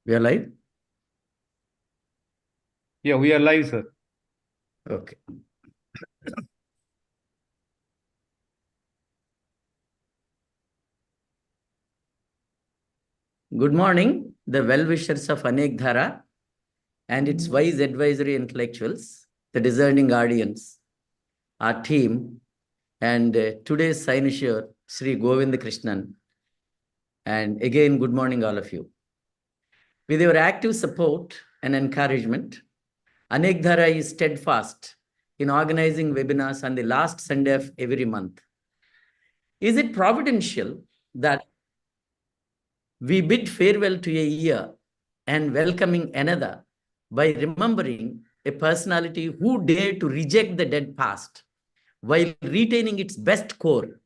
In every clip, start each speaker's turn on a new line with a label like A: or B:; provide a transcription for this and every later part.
A: We are live?
B: Yeah, we are live, sir.
A: Okay. Good morning, the well-wishers of Anekdhara and its wise advisory intellectuals, the discerning guardians, our team, and today's cynosure, Sri Govind Krishnan. And again, good morning, all of you. With your active support and encouragement, Anekdhara is steadfast in organizing webinars on the last Sunday of every month. Is it providential that we bid farewell to a year and welcoming another by remembering a personality who dared to reject the dead past while retaining its best core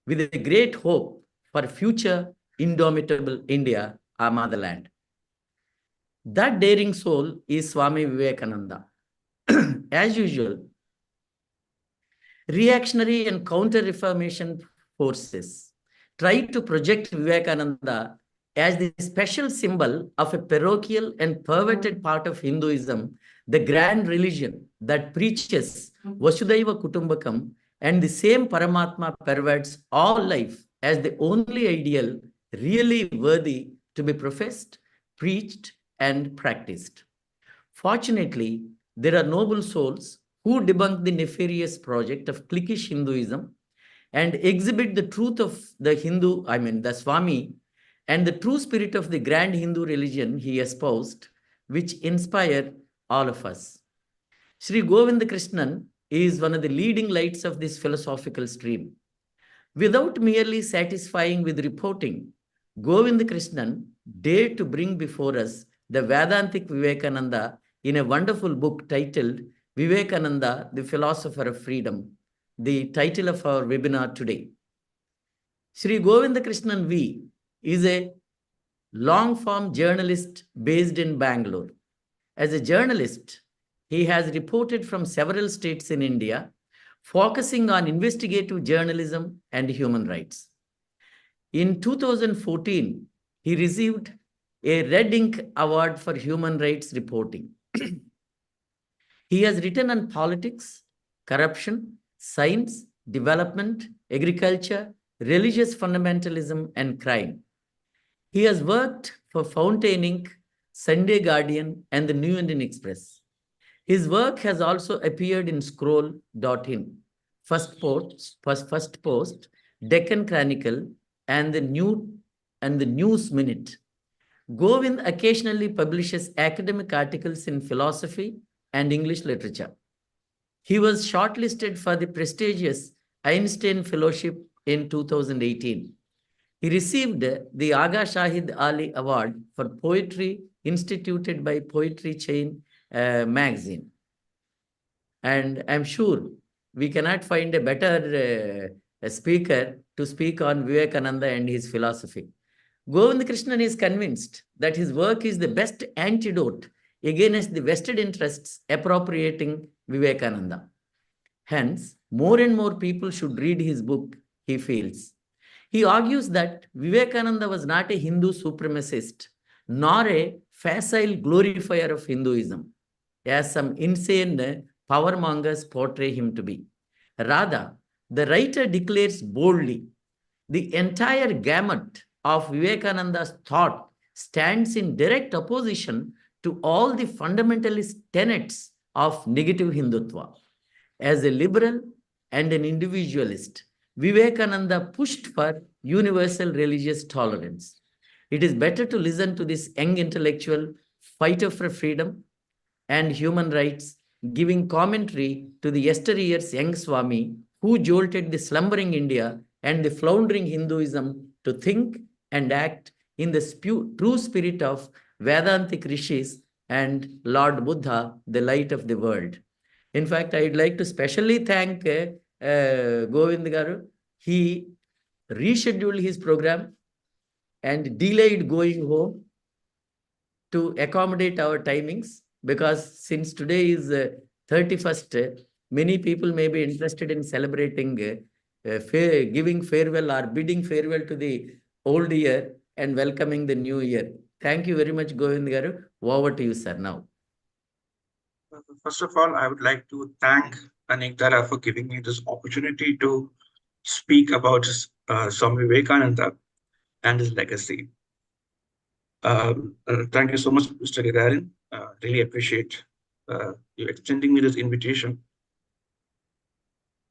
A: with a great hope for future indomitable India, our motherland? That daring soul is Swamy Vivekananda. As usual, reactionary and counter-reformation forces try to project Vivekananda as the special symbol of a parochial and perverted part of Hinduism, the grand religion that preaches Vasudhaiva Kutumbakam, and the same Paramatma perverts all life as the only ideal really worthy to be professed, preached, and practiced. Fortunately, there are noble souls who debunk the nefarious project of cliquish Hinduism and exhibit the truth of the the Swami, and the true spirit of the grand Hindu religion he espoused, which inspire all of us. Sri Govind Krishnan is one of the leading lights of this philosophical stream. Without merely satisfying with reporting, Govind Krishnan dared to bring before us the Vedantic Vivekananda in a wonderful book titled Vivekananda, the Philosopher of Freedom, the title of our webinar today. Sri Govind Krishnan V is a long-form journalist based in Bangalore. As a journalist, he has reported from several states in India, focusing on investigative journalism and human rights. In 2014, he received a Red Ink Award for Human Rights Reporting. He has written on politics, corruption, science, development, agriculture, religious fundamentalism, and crime. He has worked for Fountain Ink, Sunday Guardian, and the New Indian Express. His work has also appeared in Scroll.in, First Post, Deccan Chronicle, and the News Minute. Govind occasionally publishes academic articles in philosophy and English literature. He was shortlisted for the prestigious Einstein Fellowship in 2018. He received the Aga Shahid Ali Award for Poetry instituted by Poetry Chain magazine. And I'm sure we cannot find a better speaker to speak on Vivekananda and his philosophy. Govind Krishnan is convinced that his work is the best antidote against the vested interests appropriating Vivekananda. Hence, more and more people should read his book, he feels. He argues that Vivekananda was not a Hindu supremacist, nor a facile glorifier of Hinduism, as some insane powermongers portray him to be. Rather, the writer declares boldly, the entire gamut of Vivekananda's thought stands in direct opposition to all the fundamentalist tenets of negative Hindutva. As a liberal and an individualist, Vivekananda pushed for universal religious tolerance. It is better to listen to this young intellectual fighter for freedom and human rights, giving commentary to the yesteryear's young Swami who jolted the slumbering India and the floundering Hinduism to think and act in the true spirit of Vedantic rishis and Lord Buddha, the light of the world. In fact, I'd like to specially thank Govind Garu. He rescheduled his program and delayed going home to accommodate our timings, because since today is 31st, many people may be interested in celebrating giving farewell or bidding farewell to the old year and welcoming the new year. Thank you very much, Govind Garu. Over to you, sir, now.
B: First of all, I would like to thank Anekdhara for giving me this opportunity to speak about Swamy Vivekananda and his legacy. Thank you so much, Mr. Gagarin. Really appreciate you extending me this invitation.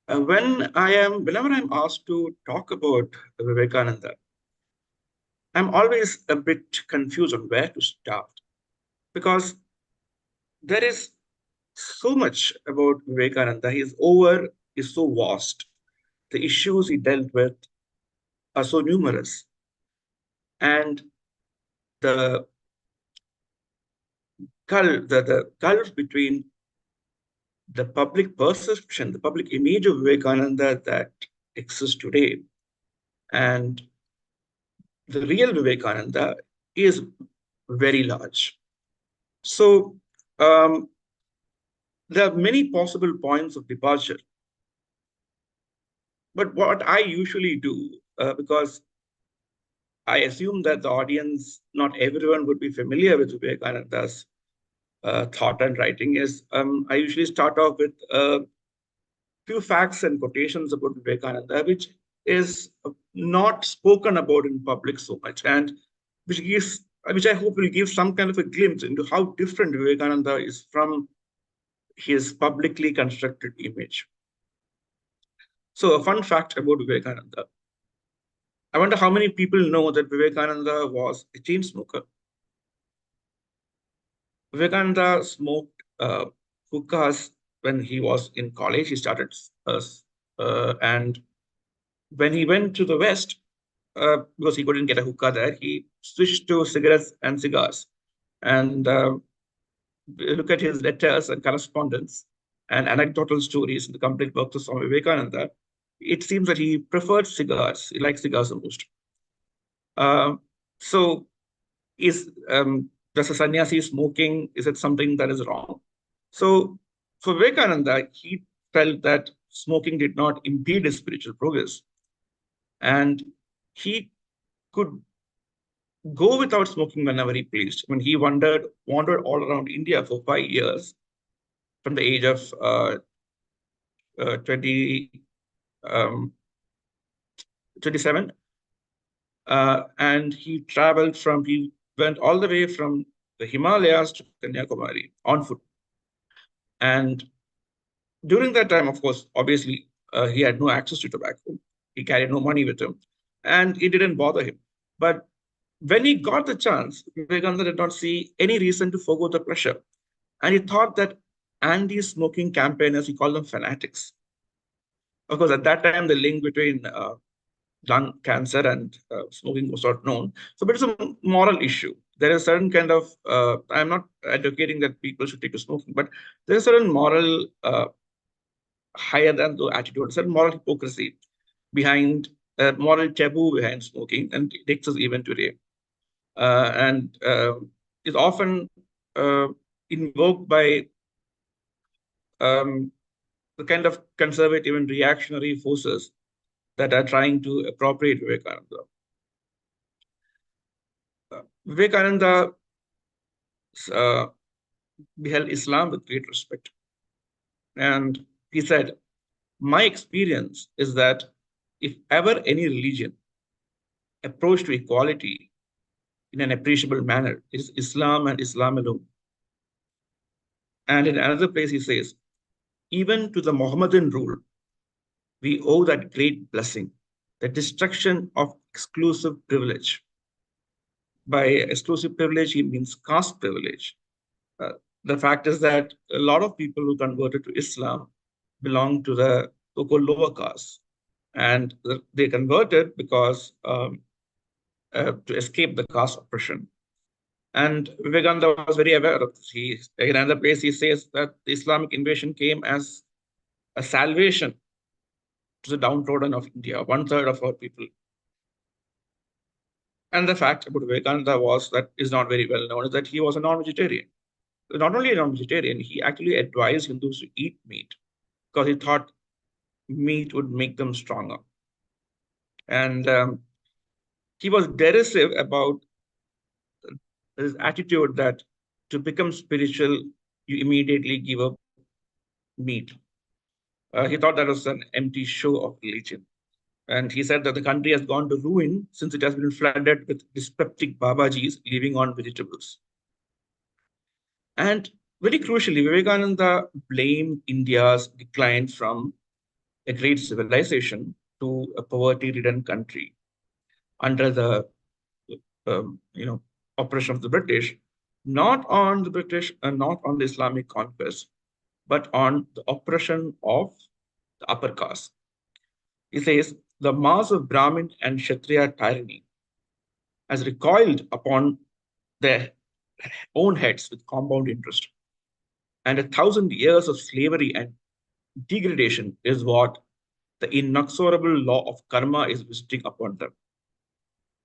B: Whenever I'm asked to talk about Vivekananda, I'm always a bit confused on where to start, because there is so much about Vivekananda. Is so vast. The issues he dealt with are so numerous, and the the gulf between the public perception, the public image of Vivekananda that exists today, and the real Vivekananda is very large. So there are many possible points of departure. But what I usually do, because I assume that the audience, not everyone would be familiar with Vivekananda's thought and writing, is I usually start off with a few facts and quotations about Vivekananda, which is not spoken about in public so much, and which I hope will give some kind of a glimpse into how different Vivekananda is from his publicly constructed image. So, a fun fact about Vivekananda. I wonder how many people know that Vivekananda was a chain smoker. Vivekananda smoked hookahs when he was in college. He started, and when he went to the West, because he couldn't get a hookah there, he switched to cigarettes and cigars. And look at his letters and correspondence and anecdotal stories in the complete works of Swamy Vivekananda. It seems that he preferred cigars. He liked cigars the most. So, does a sannyasi smoking, is it something that is wrong? So, for Vivekananda, he felt that smoking did not impede his spiritual progress. And he could go without smoking whenever he pleased. When he wandered all around India for 5 years, from the age of 20, 27, and he went all the way from the Himalayas to Kanyakumari on foot. And during that time, of course, obviously, he had no access to tobacco. He carried no money with him, and it didn't bother him. But when he got the chance, Vivekananda did not see any reason to forego the pressure. And he thought that anti-smoking campaigners, he called them fanatics. Of course, at that time, the link between lung cancer and smoking was not known. So, but it's a moral issue. There is a certain kind of, I'm not advocating that people should take to smoking, but there's a certain moral, higher than the attitude, certain moral hypocrisy behind, moral taboo behind smoking, and it exists even today. And is often invoked by the kind of conservative and reactionary forces that are trying to appropriate Vivekananda. Vivekananda beheld Islam with great respect. And he said, my experience is that if ever any religion approach to equality in an appreciable manner, it is Islam and Islam alone. And in another place, he says, even to the Mohammedan rule, we owe that great blessing, the destruction of exclusive privilege. By exclusive privilege, he means caste privilege. The fact is that a lot of people who converted to Islam belong to the so-called lower caste. And they converted because to escape the caste oppression. And Vivekananda was very aware of this. In another place, he says that the Islamic invasion came as a salvation to the downtrodden of India, 1/3 of our people. And the fact about Vivekananda is not very well known, is that he was a non-vegetarian. Not only a non-vegetarian, he actually advised Hindus to eat meat because he thought meat would make them stronger. And he was derisive about This attitude that to become spiritual, you immediately give up meat. He thought that was an empty show of religion. And he said that the country has gone to ruin since it has been flooded with dyspeptic Babajis living on vegetables. And very crucially, Vivekananda blamed India's decline from a great civilization to a poverty-ridden country under the oppression of the British, not on the British and not on the Islamic conquest, but on the oppression of the upper caste. He says the mass of Brahmin and Kshatriya tyranny has recoiled upon their own heads with compound interest. And 1,000 years of slavery and degradation is what the inexorable law of karma is visiting upon them.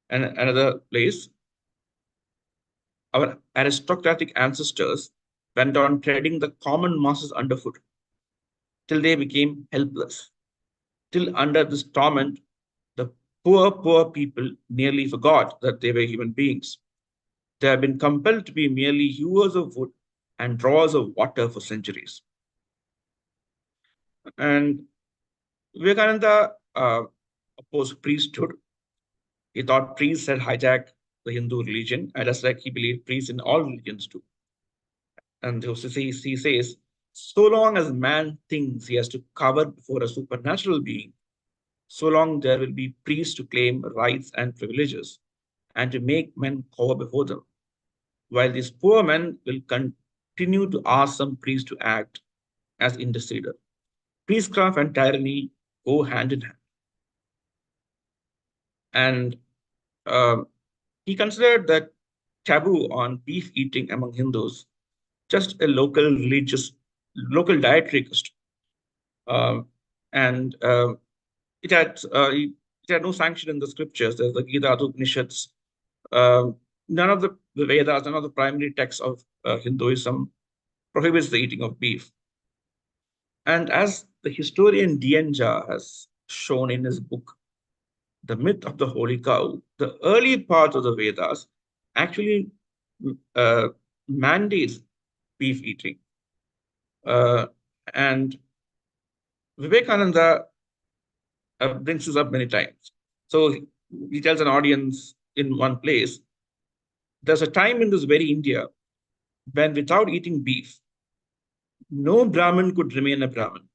B: And another place, our aristocratic ancestors went on treading the common masses underfoot till they became helpless. Till under this torment, the poor people nearly forgot that they were human beings. They have been compelled to be merely hewers of wood and drawers of water for centuries. And Vivekananda opposed priesthood. He thought priests had hijacked the Hindu religion, and just like he believed priests in all religions too. And he says, so long as man thinks he has to cover before a supernatural being, so long there will be priests to claim rights and privileges and to make men cower before them, while these poor men will continue to ask some priest to act as interceder. Priestcraft and tyranny go hand in hand. And he considered that taboo on beef eating among Hindus just a local dietary custom. And it had no sanction in the scriptures. There's the Gita, the Upanishads. None of the Vedas, none of the primary texts of Hinduism prohibits the eating of beef. And as the historian D.N. Jha has shown in his book, The Myth of the Holy Cow, the early part of the Vedas actually mandates beef eating. And Vivekananda brings this up many times. So he tells an audience in one place, there's a time in this very India when without eating beef, no Brahmin could remain a Brahmin.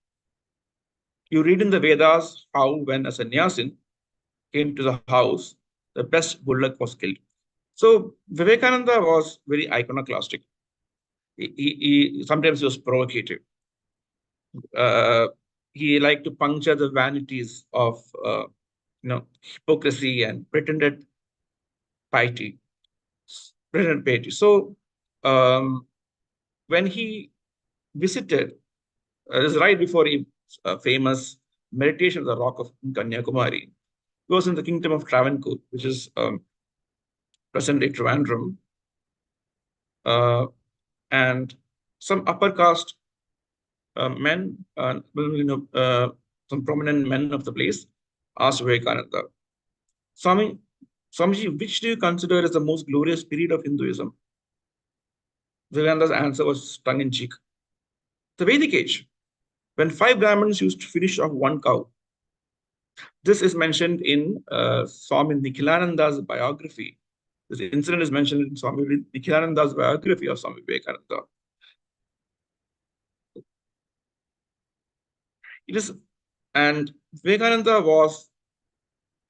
B: You read in the Vedas how when a sannyasin came to the house, the best bullock was killed. So Vivekananda was very iconoclastic. He sometimes was provocative. He liked to puncture the vanities of hypocrisy and pretended piety. So when he visited, this is right before he famous meditation of the rock of Kanyakumari, he was in the kingdom of Travancore, which is present-day Trivandrum, and some upper caste men, some prominent men of the place asked Vivekananda, Swamiji, which do you consider as the most glorious period of Hinduism? Vivekananda's answer was tongue-in-cheek. The Vedic age, when 5 Brahmins used to finish off 1 cow. This is mentioned in Swamy Nikhilananda's biography. This incident is mentioned in Swamy Nikhilananda's biography of Swamy Vivekananda. And Vivekananda was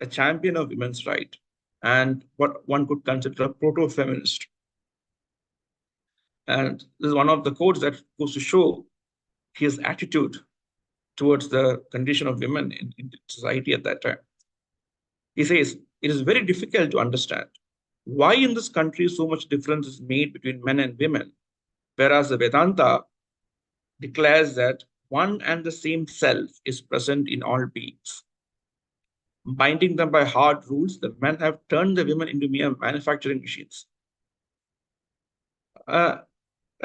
B: a champion of women's rights and what one could consider a proto-feminist. And this is one of the quotes that goes to show his attitude towards the condition of women in society at that time. He says, it is very difficult to understand why in this country so much difference is made between men and women, whereas the Vedanta declares that one and the same self is present in all beings. Binding them by hard rules, the men have turned the women into mere manufacturing machines. A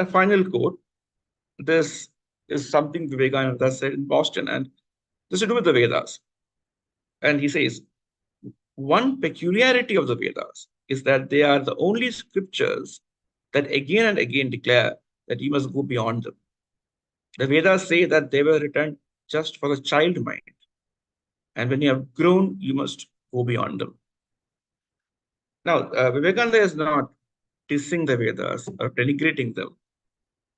B: final quote. This is something Vivekananda said in Boston, and this is to do with the Vedas. And he says, one peculiarity of the Vedas is that they are the only scriptures that again and again declare that you must go beyond them. The Vedas say that they were written just for the child mind. And when you have grown, you must go beyond them. Now, Vivekananda is not dissing the Vedas or denigrating them.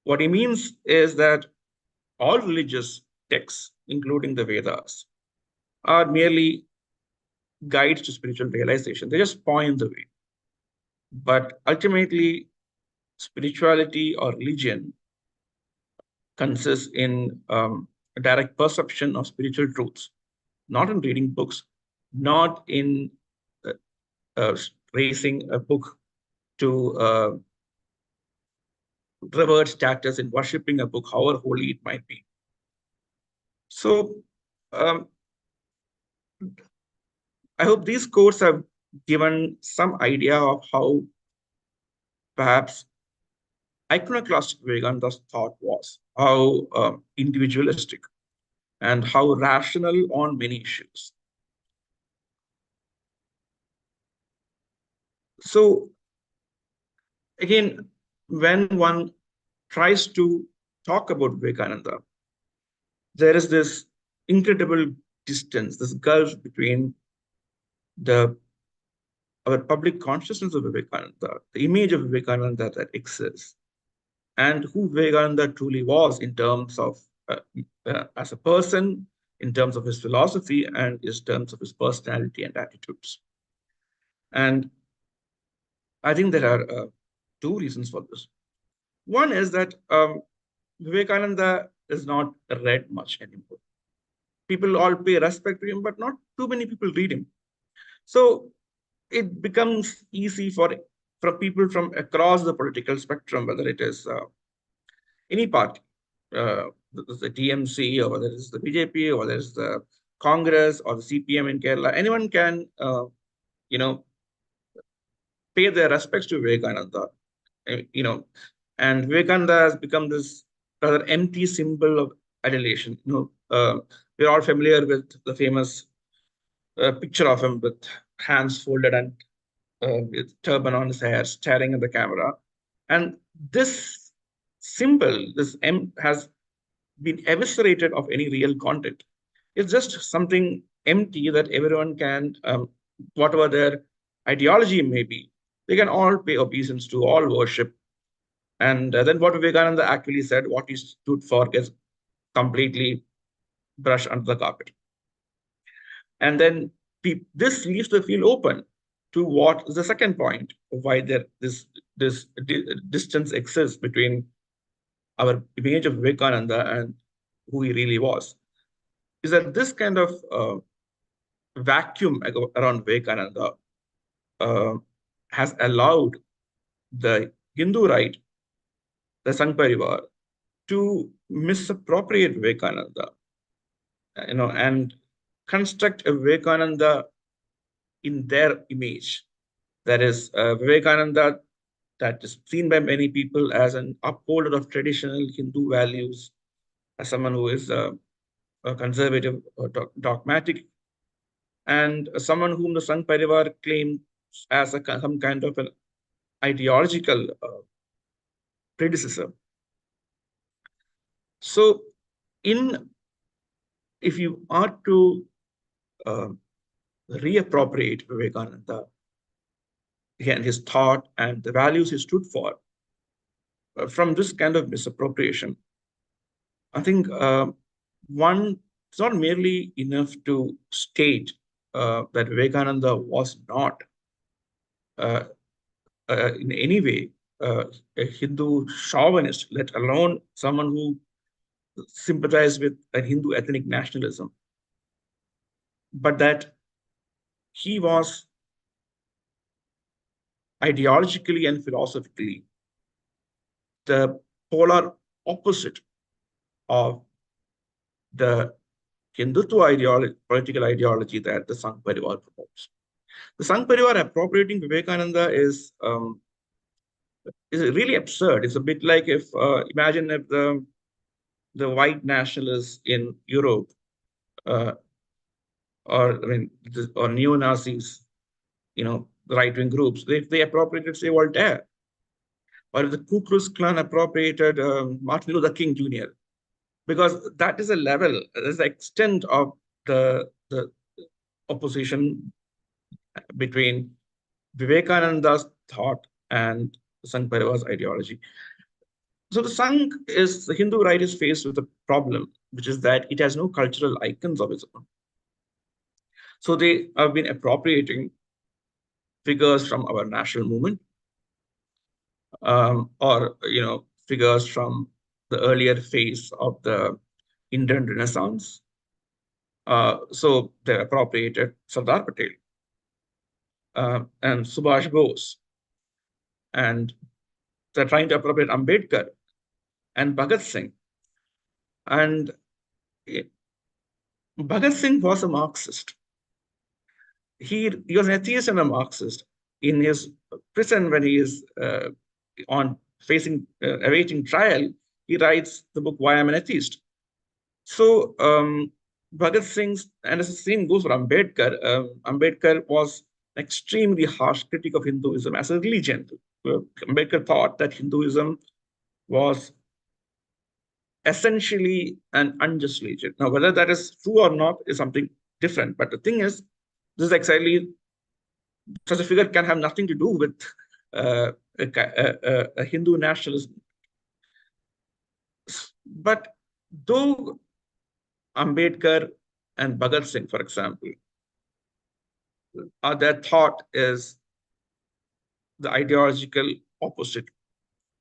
B: What he means is that all religious texts, including the Vedas, are merely guides to spiritual realization. They just point the way. But ultimately, spirituality or religion consists in a direct perception of spiritual truths, not in reading books, not in uh, raising a book to revert status in worshipping a book, however holy it might be. So um, I hope these quotes have given some idea of how perhaps iconoclastic Vivekananda's thought was, how individualistic and how rational on many issues. So again, when one tries to talk about Vivekananda, there is this incredible distance, this gulf between our public consciousness of Vivekananda, the image of Vivekananda that exists, and who Vivekananda truly was in terms of as a person, in terms of his philosophy, and in terms of his personality and attitudes. And I think there are two reasons for this. One is that Vivekananda is not read much anymore. People all pay respect to him, but not too many people read him. So it becomes easy for people from across the political spectrum, whether it is any party, the TMC, or whether it's the BJP, or whether it's the Congress or the CPM in Kerala, anyone can, pay their respects to Vivekananda, and Vivekananda has become this rather empty symbol of adulation. We're all familiar with the famous picture of him with hands folded and with turban on his hair, staring at the camera. And this symbol, this M, has been eviscerated of any real content. It's just something empty that everyone can, whatever their ideology may be, they can all pay obeisance to, all worship. And then what Vivekananda actually said, what he stood for, gets completely brushed under the carpet. And then this leaves the field open to what is the second point of why this distance exists between our image of Vivekananda and who he really was. Is that this kind of vacuum around Vivekananda has allowed the Hindu right, the Sangh Parivar, to misappropriate Vivekananda, and construct a Vivekananda in their image. That is Vivekananda that is seen by many people as an upholder of traditional Hindu values, as someone who is a conservative or dogmatic, and someone whom the Sangh Parivar claims as some kind of an ideological predecessor. So, if you are to reappropriate Vivekananda and his thought and the values he stood for from this kind of misappropriation, I think it's not merely enough to state that Vivekananda was not in any way a Hindu chauvinist, let alone someone who sympathized with a Hindu ethnic nationalism, but that he was ideologically and philosophically the polar opposite of the Hindutva political ideology that the Sangh Parivar promotes. The Sangh Parivar appropriating Vivekananda is really absurd. It's a bit like if imagine if the white nationalists in Europe, or neo-Nazis, the right-wing groups, if they appropriated, say, Voltaire, or if the Ku Klux Klan appropriated Martin Luther King Jr., because that is a level, that is the extent of the opposition between Vivekananda's thought and Sangh Parivar's ideology. So the Hindu right is faced with a problem, which is that it has no cultural icons of its own. So they have been appropriating figures from our national movement, or figures from the earlier phase of the Indian Renaissance. So they appropriated Sardar Patel and Subhash Bose, and they're trying to appropriate Ambedkar and Bhagat Singh. And Bhagat Singh was a Marxist. He was an atheist and a Marxist. In his prison, when he is awaiting trial, he writes the book Why I'm an Atheist. So Bhagat Singh's, and the same goes for Ambedkar. Ambedkar was an extremely harsh critic of Hinduism as a religion. Ambedkar thought that Hinduism was essentially an unjust religion. Now, whether that is true or not is something different. But the thing is, this is exactly, such a figure can have nothing to do with a Hindu nationalism. But though Ambedkar and Bhagat Singh, for example, their thought is the ideological opposite,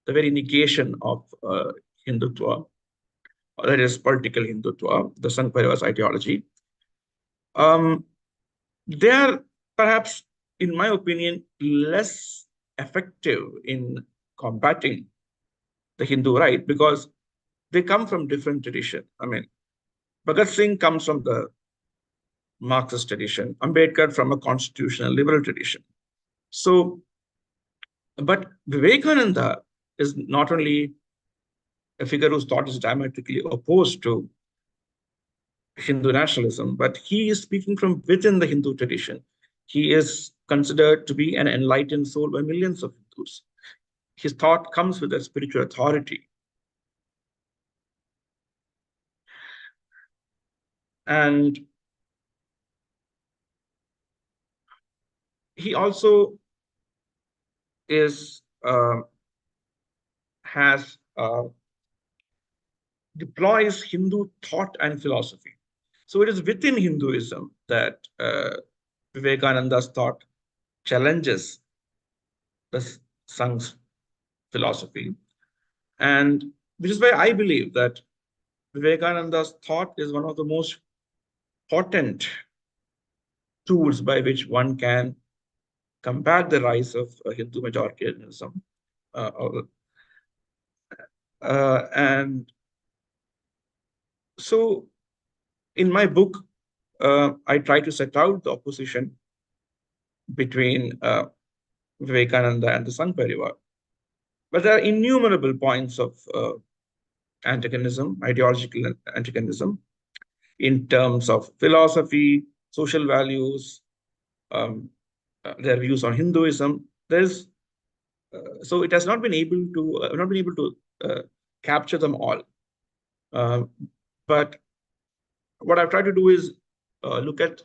B: the very negation of Hindutva, or that is political Hindutva, the Sangh Parivar's ideology. They are perhaps, in my opinion, less effective in combating the Hindu right because they come from different tradition. I mean, Bhagat Singh comes from the Marxist tradition, Ambedkar from a constitutional liberal tradition. So, but Vivekananda is not only a figure whose thought is diametrically opposed to Hindu nationalism, but he is speaking from within the Hindu tradition. He is considered to be an enlightened soul by millions of Hindus. His thought comes with a spiritual authority. And he also is deploys Hindu thought and philosophy. So it is within Hinduism that Vivekananda's thought challenges the Sangh's philosophy. And which is why I believe that Vivekananda's thought is one of the most potent tools by which one can combat the rise of Hindu majoritarianism. And so in my book, I try to set out the opposition between Vivekananda and the Sangh Parivar. But there are innumerable points of antagonism, ideological antagonism, in terms of philosophy, social values, their views on Hinduism. So it has not been able to capture them all. But what I've tried to do is look at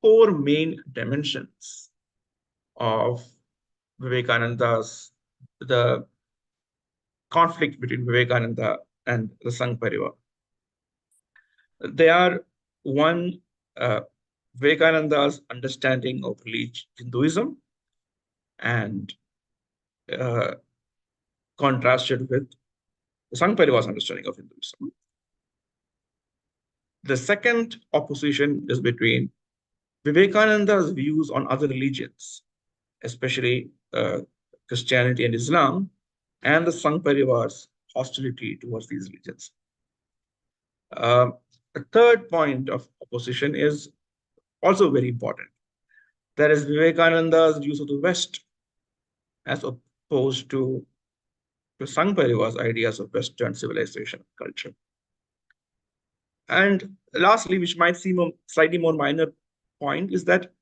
B: 4 main dimensions of Vivekananda's, the conflict between Vivekananda and the Sangh Parivar. They are, one, Vivekananda's understanding of Hinduism, and contrasted with the Sangh Parivar's understanding of Hinduism. The second opposition is between Vivekananda's views on other religions, especially Christianity and Islam, and the Sangh Parivar's hostility towards these religions. A third point of opposition is also very important. That is Vivekananda's views of the West as opposed to the Sangh Parivar's ideas of Western civilization and culture. And lastly, which might seem a slightly more minor point, is that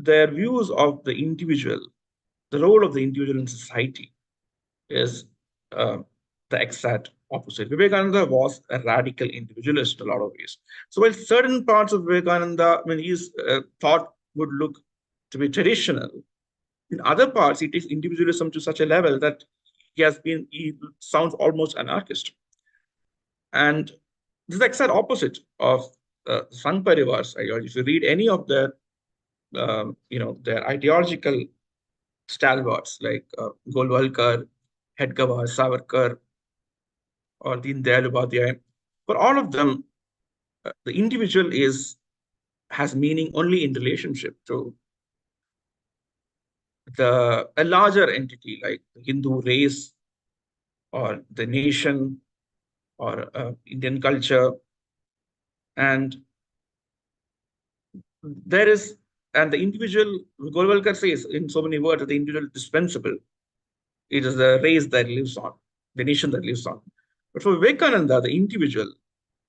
B: their views of the individual, the role of the individual in society, is the exact opposite. Vivekananda was a radical individualist in a lot of ways. So while certain parts of Vivekananda, when his thought would look to be traditional, in other parts, he takes individualism to such a level that he sounds almost anarchist. And this is the exact opposite of Sangh Parivar's ideology. If you read any of their, their ideological stalwarts like Golwalkar, Hedgawar, Savarkar, or Deen Dayal Upadhyay, for all of them, the individual has meaning only in relationship to a larger entity like the Hindu race or the nation or Indian culture. And the individual, Golwalkar says in so many words, that the individual is dispensable. It is the race that lives on, the nation that lives on. But for Vivekananda, the individual,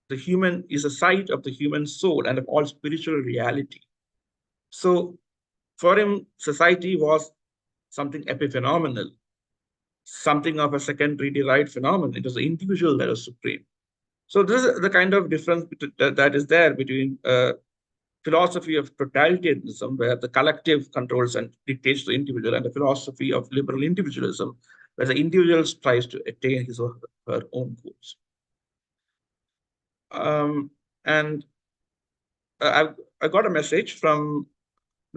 B: the human, is a site of the human soul and of all spiritual reality. So for him, society was something epiphenomenal, something of a secondary derived phenomenon. It was the individual that was supreme. So this is the kind of difference that is there between philosophy of totalitarianism, where the collective controls and dictates to the individual, and the philosophy of liberal individualism, where the individual tries to attain his or her own goals. And I got a message from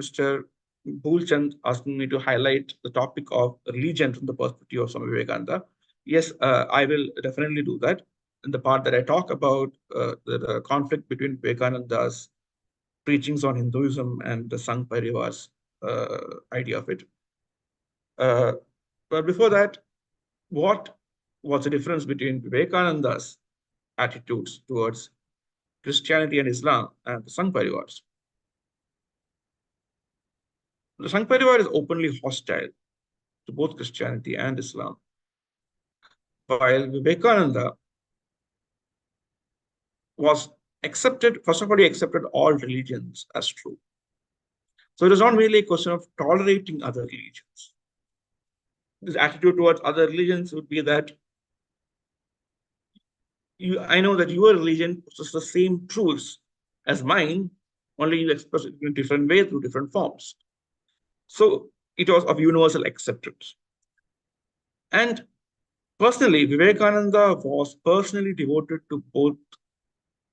B: Mr. Bhulchand asking me to highlight the topic of religion from the perspective of Swamy Vivekananda. Yes, I will definitely do that. In the part that I talk about the conflict between Vivekananda's preachings on Hinduism and the Sangh Parivar's idea of it. But before that, what was the difference between Vivekananda's attitudes towards Christianity and Islam and the Sangh Parivars? The Sangh Parivar is openly hostile to both Christianity and Islam, while Vivekananda was accepted, first of all, he accepted all religions as true. So it is not really a question of tolerating other religions. His attitude towards other religions would be that I know that your religion possesses the same truths as mine, only you express it in a different way through different forms. So it was of universal acceptance. And personally, Vivekananda was personally devoted to both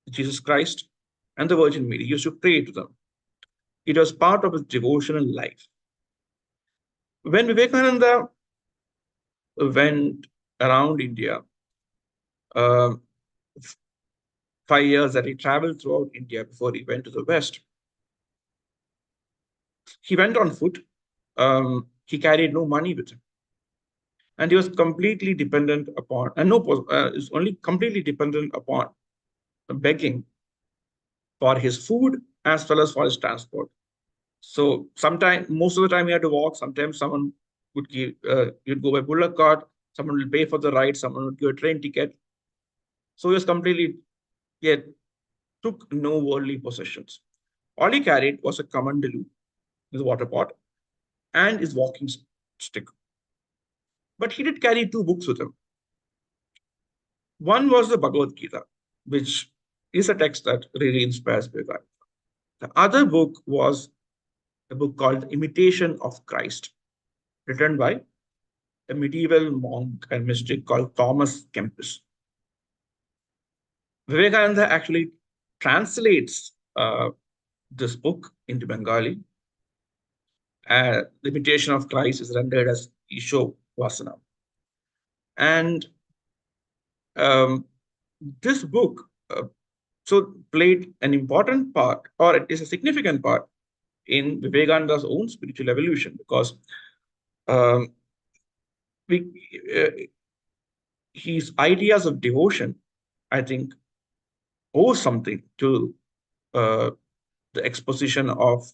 B: Jesus Christ and the Virgin Mary. He used to pray to them. It was part of his devotional life. When Vivekananda went around India, 5 years that he traveled throughout India before he went to the West, he went on foot. He carried no money with him. And he was completely dependent upon, is only completely dependent upon begging for his food as well as for his transport. So most of the time he had to walk. Sometimes someone would give, you'd go by bullock cart, someone will pay for the ride, someone would give a train ticket. So he was took no worldly possessions. All he carried was a kamandalu, his water pot, and his walking stick. But he did carry 2 books with him. One was the Bhagavad Gita, which is a text that really inspires Vivekananda. The other book was a book called Imitation of Christ, written by a medieval monk and mystic called Thomas Kempis. Vivekananda actually translates this book into Bengali. The Imitation of Christ is rendered as Isho Vasana. And this book played an important part, or it is a significant part, in Vivekananda's own spiritual evolution, because his ideas of devotion, I think, owe something to the exposition of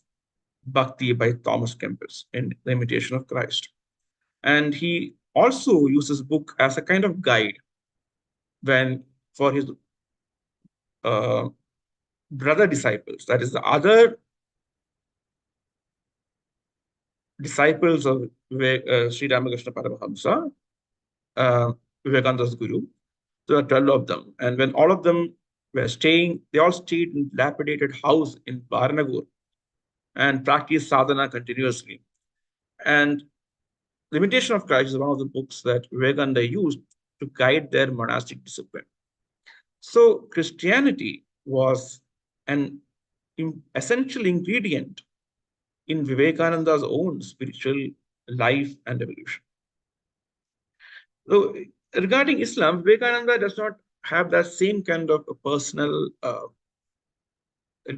B: Bhakti by Thomas Kempis in The Imitation of Christ. And he also uses this book as a kind of guide for his brother disciples, that is the other disciples of Sri Ramakrishna Paramahamsa, Vivekananda's guru. There were 12 of them. And when all of them were staying, they all stayed in dilapidated house in Varanagur and practiced sadhana continuously. And The Imitation of Christ is one of the books that Vivekananda used to guide their monastic discipline. So Christianity was an essential ingredient in Vivekananda's own spiritual life and evolution. So regarding Islam, Vivekananda does not have that same kind of a personal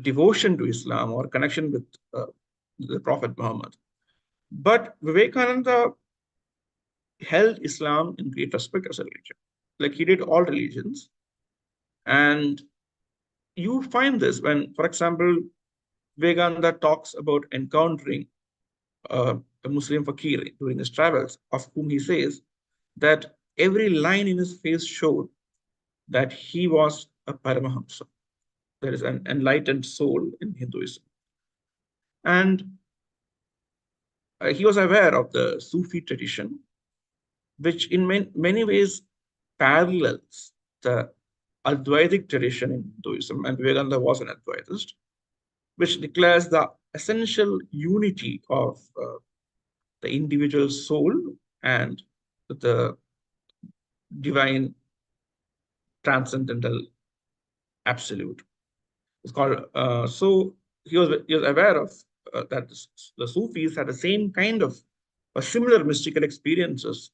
B: devotion to Islam or connection with the Prophet Muhammad. But Vivekananda held Islam in great respect as a religion, like he did all religions. And you find this when, for example, Vivekananda talks about encountering a Muslim fakir during his travels, of whom he says that every line in his face showed that he was a Paramahamsa. There is an enlightened soul in Hinduism. And he was aware of the Sufi tradition, which in many ways parallels the Advaitic tradition in Hinduism, and Vivekananda was an Advaitist, which declares the essential unity of the individual soul and the divine transcendental absolute. It's called so he was aware of that the Sufis had the same kind of similar mystical experiences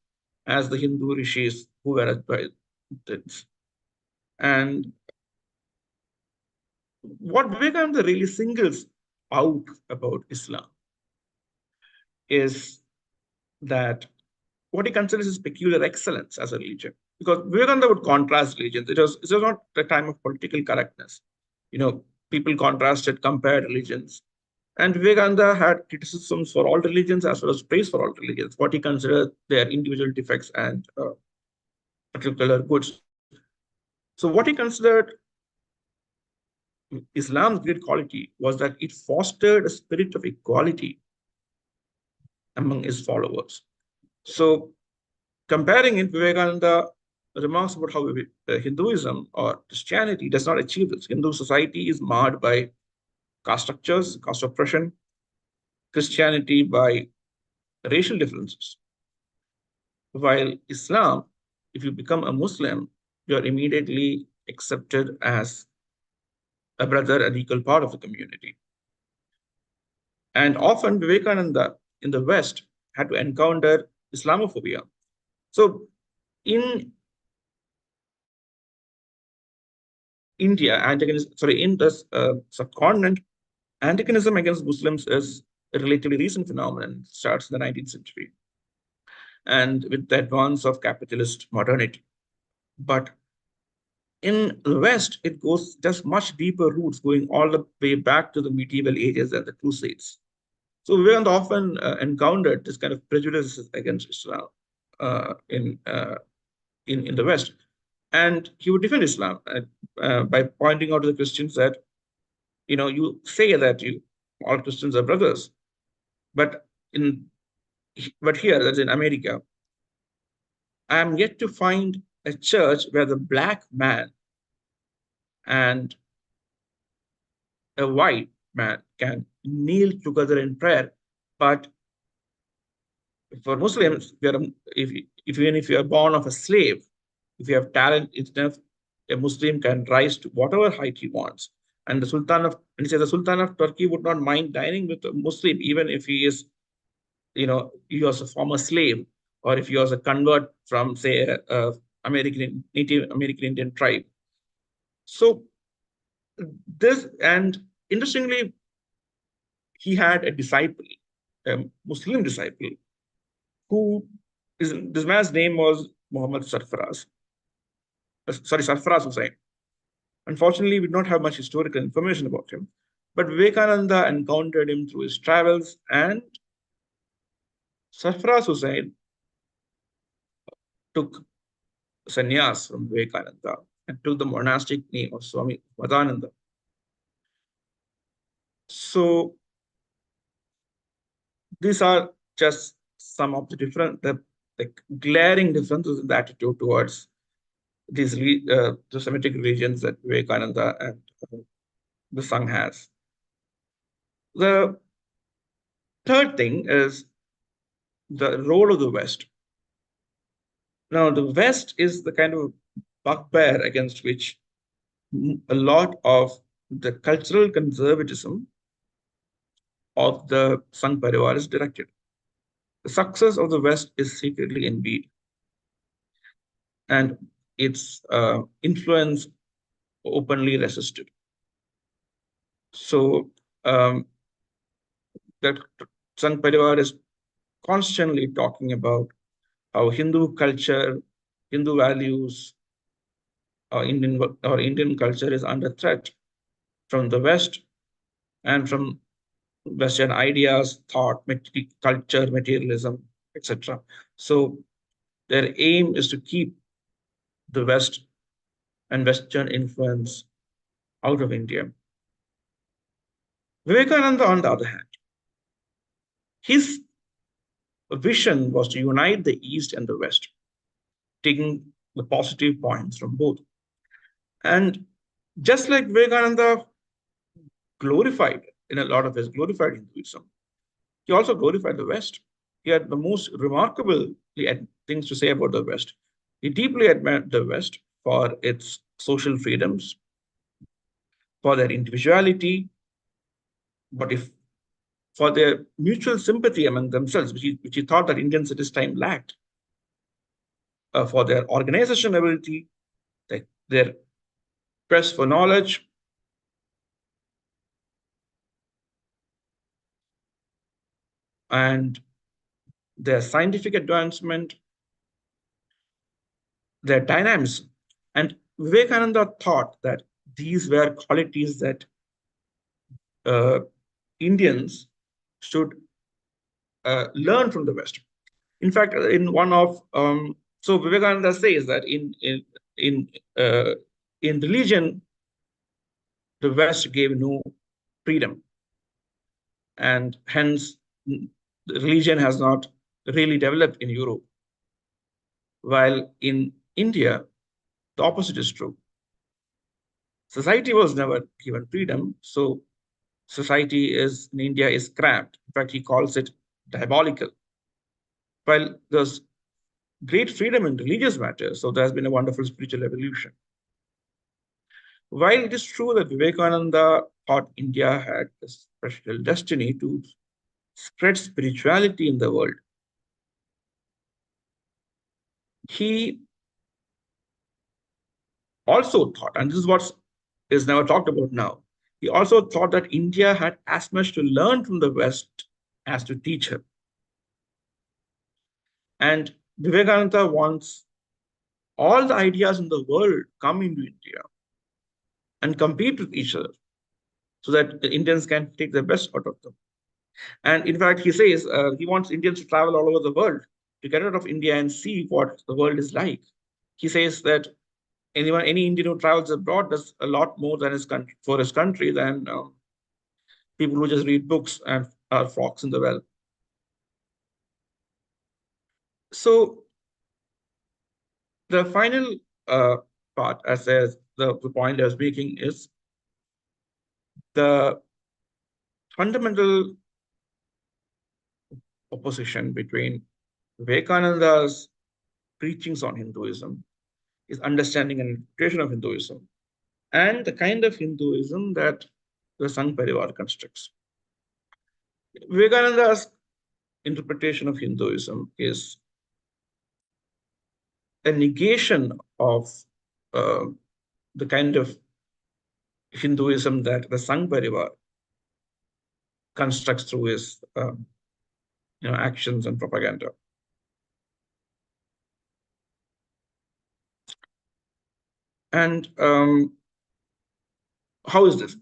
B: as the Hindu rishis who were Advaitists. And what Vivekananda really singles out about Islam is that what he considers his peculiar excellence as a religion. Because Vivekananda would contrast religions. It was not a time of political correctness. People contrasted, compared religions. And Vivekananda had criticisms for all religions as well as praise for all religions, what he considered their individual defects and particular goods. So what he considered Islam's great quality was that it fostered a spirit of equality among his followers. So comparing it, Vivekananda remarks about how Hinduism or Christianity does not achieve this. Hindu society is marred by caste structures, caste oppression, Christianity by racial differences. While Islam, if you become a Muslim, you are immediately accepted as a brother, an equal part of the community. And often Vivekananda in the West had to encounter Islamophobia. So in India, in the subcontinent, antagonism against Muslims is a relatively recent phenomenon. It starts in the 19th century and with the advance of capitalist modernity. But in the West, it goes just much deeper roots, going all the way back to the medieval ages and the Crusades. So Vivekananda often encountered this kind of prejudices against Islam in the West. And he would defend Islam by pointing out to the Christians that, you say that all Christians are brothers, but here, that's in America, I am yet to find a church where the black man and a white man can kneel together in prayer. But for Muslims, even if you are born of a slave, if you have talent enough, a Muslim can rise to whatever height he wants. And the Sultan of Turkey would not mind dining with a Muslim, even if he is, he was a former slave, or if he was a convert from, say, a Native American Indian tribe. So this, and interestingly, he had a disciple, a Muslim disciple, this man's name was Muhammad Sarfaraz. Sarfaraz Hussain. Unfortunately, we do not have much historical information about him, but Vivekananda encountered him through his travels, and Sarfaraz Hussain took sannyas from Vivekananda and took the monastic name of Swamy Vivekananda. So these are just some of the glaring differences in the attitude towards these the Semitic religions that Vivekananda and the Sangh has. The third thing is the role of the West. Now, the West is the kind of bugbear against which a lot of the cultural conservatism of the Sangh Parivar is directed. The success of the West is secretly envied, and its influence openly resisted. So that Sangh Parivar is constantly talking about how Hindu culture, Hindu values, or Indian culture is under threat from the West and from Western ideas, thought, culture, materialism, etc. So their aim is to keep the West and Western influence out of India. Vivekananda, on the other hand, his vision was to unite the East and the West, taking the positive points from both. And just like Vivekananda glorified, in a lot of ways, glorified Hinduism, he also glorified the West. He had the most remarkable things to say about the West. He deeply admired the West for its social freedoms, for their individuality, but if for their mutual sympathy among themselves, which he thought that Indians at this time lacked, for their organization ability, their quest for knowledge, and their scientific advancement, their dynamism. And Vivekananda thought that these were qualities that Indians should learn from the West. In fact, in one of so Vivekananda says that in religion, the West gave no freedom, and hence religion has not really developed in Europe. While in India, the opposite is true. Society was never given freedom, so society in India is cramped. In fact, he calls it diabolical. While there's great freedom in religious matters, so there has been a wonderful spiritual evolution. While it is true that Vivekananda thought India had a special destiny to spread spirituality in the world, he also thought, and this is what is never talked about now, he also thought that India had as much to learn from the West as to teach her. And Vivekananda wants all the ideas in the world come into India and compete with each other so that the Indians can take the best out of them. And in fact, he says he wants Indians to travel all over the world to get out of India and see what the world is like. He says that any Indian who travels abroad does a lot more than for his country than people who just read books and are frogs in the well. So the final part, as the point I was making, is the fundamental opposition between Vivekananda's preachings on Hinduism, his understanding and interpretation of Hinduism, and the kind of Hinduism that the Sangh Parivar constructs. Vivekananda's interpretation of Hinduism is a negation of the kind of Hinduism that the Sangh Parivar constructs through his actions and propaganda. And how is this?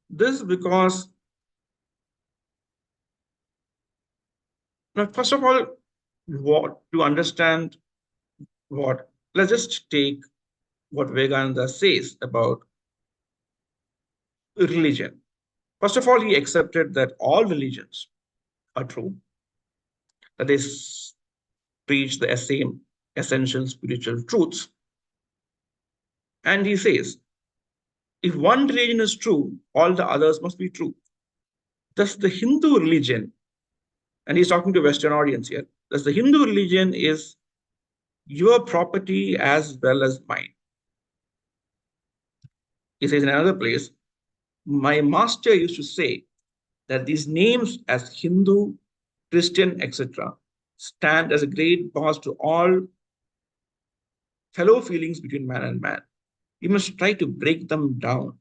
B: This because, now, first of all, to understand let's just take what Vivekananda says about religion. First of all, he accepted that all religions are true, that they preach the same essential spiritual truths. And he says, if one religion is true, all the others must be true. Thus, the Hindu religion, and he's talking to a Western audience here, thus the Hindu religion is your property as well as mine. He says in another place, my master used to say that these names as Hindu, Christian, etc., stand as a great bars to all fellow feelings between man and man. You must try to break them down.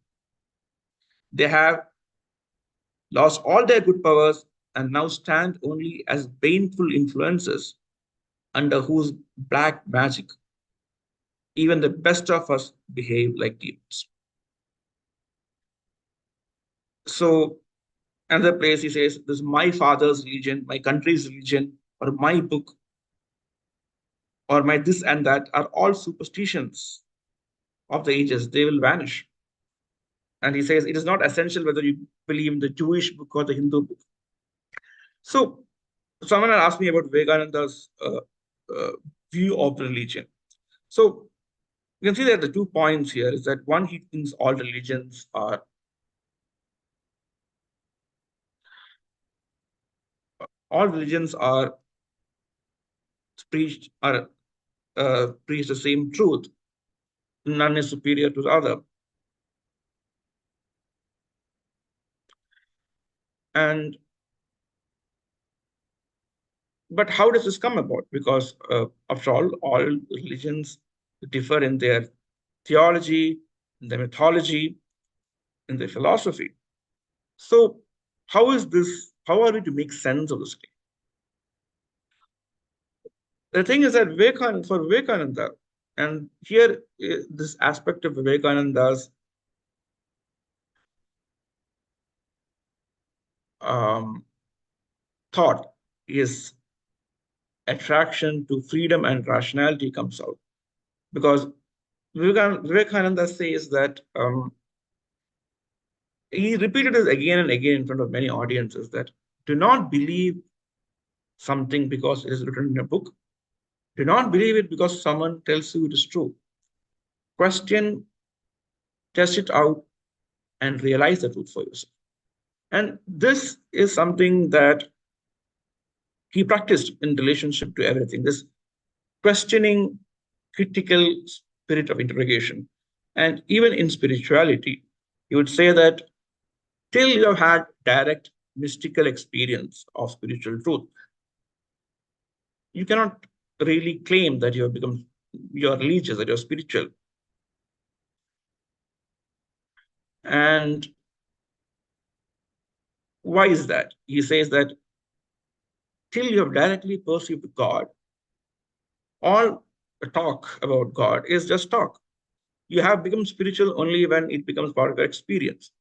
B: They have lost all their good powers and now stand only as baneful influences under whose black magic even the best of us behave like demons. So, another place he says, this is my father's religion, my country's religion, or my book, or my this and that are all superstitions of the ages. They will vanish. And he says it is not essential whether you believe in the Jewish book or the Hindu book. So, someone had asked me about Vivekananda's view of religion. So, you can see that the 2 points here is that one, he thinks all religions are preached preach the same truth. None is superior to the other. And but how does this come about? Because after all religions differ in their theology, in their mythology, in their philosophy. So how is this? How are we to make sense of this claim? The thing is that for Vivekananda, and here this aspect of Vivekananda's thought is attraction to freedom and rationality comes out. Because Vivekananda says that he repeated this again and again in front of many audiences that do not believe something because it is written in a book. Do not believe it because someone tells you it is true. Question, test it out, and realize the truth for yourself. And this is something that he practiced in relationship to everything. This questioning, critical spirit of interrogation. And even in spirituality, he would say that till you have had direct mystical experience of spiritual truth, you cannot really claim that you have become, you're religious, that you're spiritual. And why is that? He says that till you have directly perceived God, all talk about God is just talk. You have become spiritual only when it becomes part of your experience.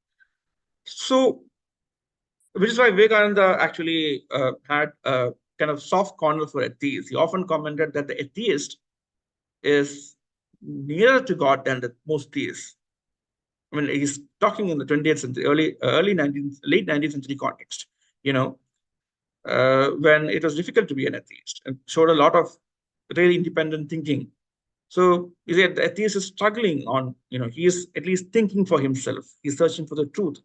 B: So, which is why Vivekananda actually had a kind of soft corner for atheists. He often commented that the atheist is nearer to God than the most theists. I mean, he's talking in the 20th century, late 19th century context, when it was difficult to be an atheist and showed a lot of really independent thinking. So the atheist is struggling on, he is at least thinking for himself. He's searching for the truth.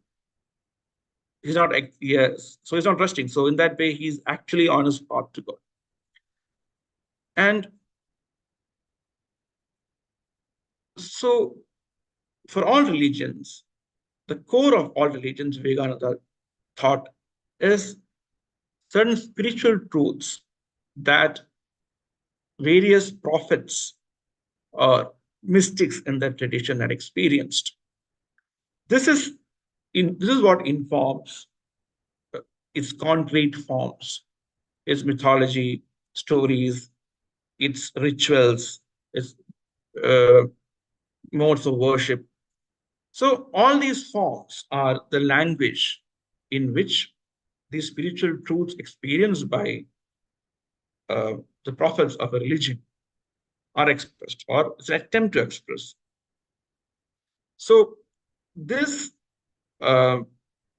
B: He's not, so he's not resting. So in that way, he's actually on his path to God. And so for all religions, the core of all religions, Vivekananda thought, is certain spiritual truths that various prophets or mystics in that tradition had experienced. This is what informs its concrete forms, its mythology, stories, its rituals, its modes of worship. So all these forms are the language in which these spiritual truths experienced by the prophets of a religion are expressed, or it's an attempt to express. So this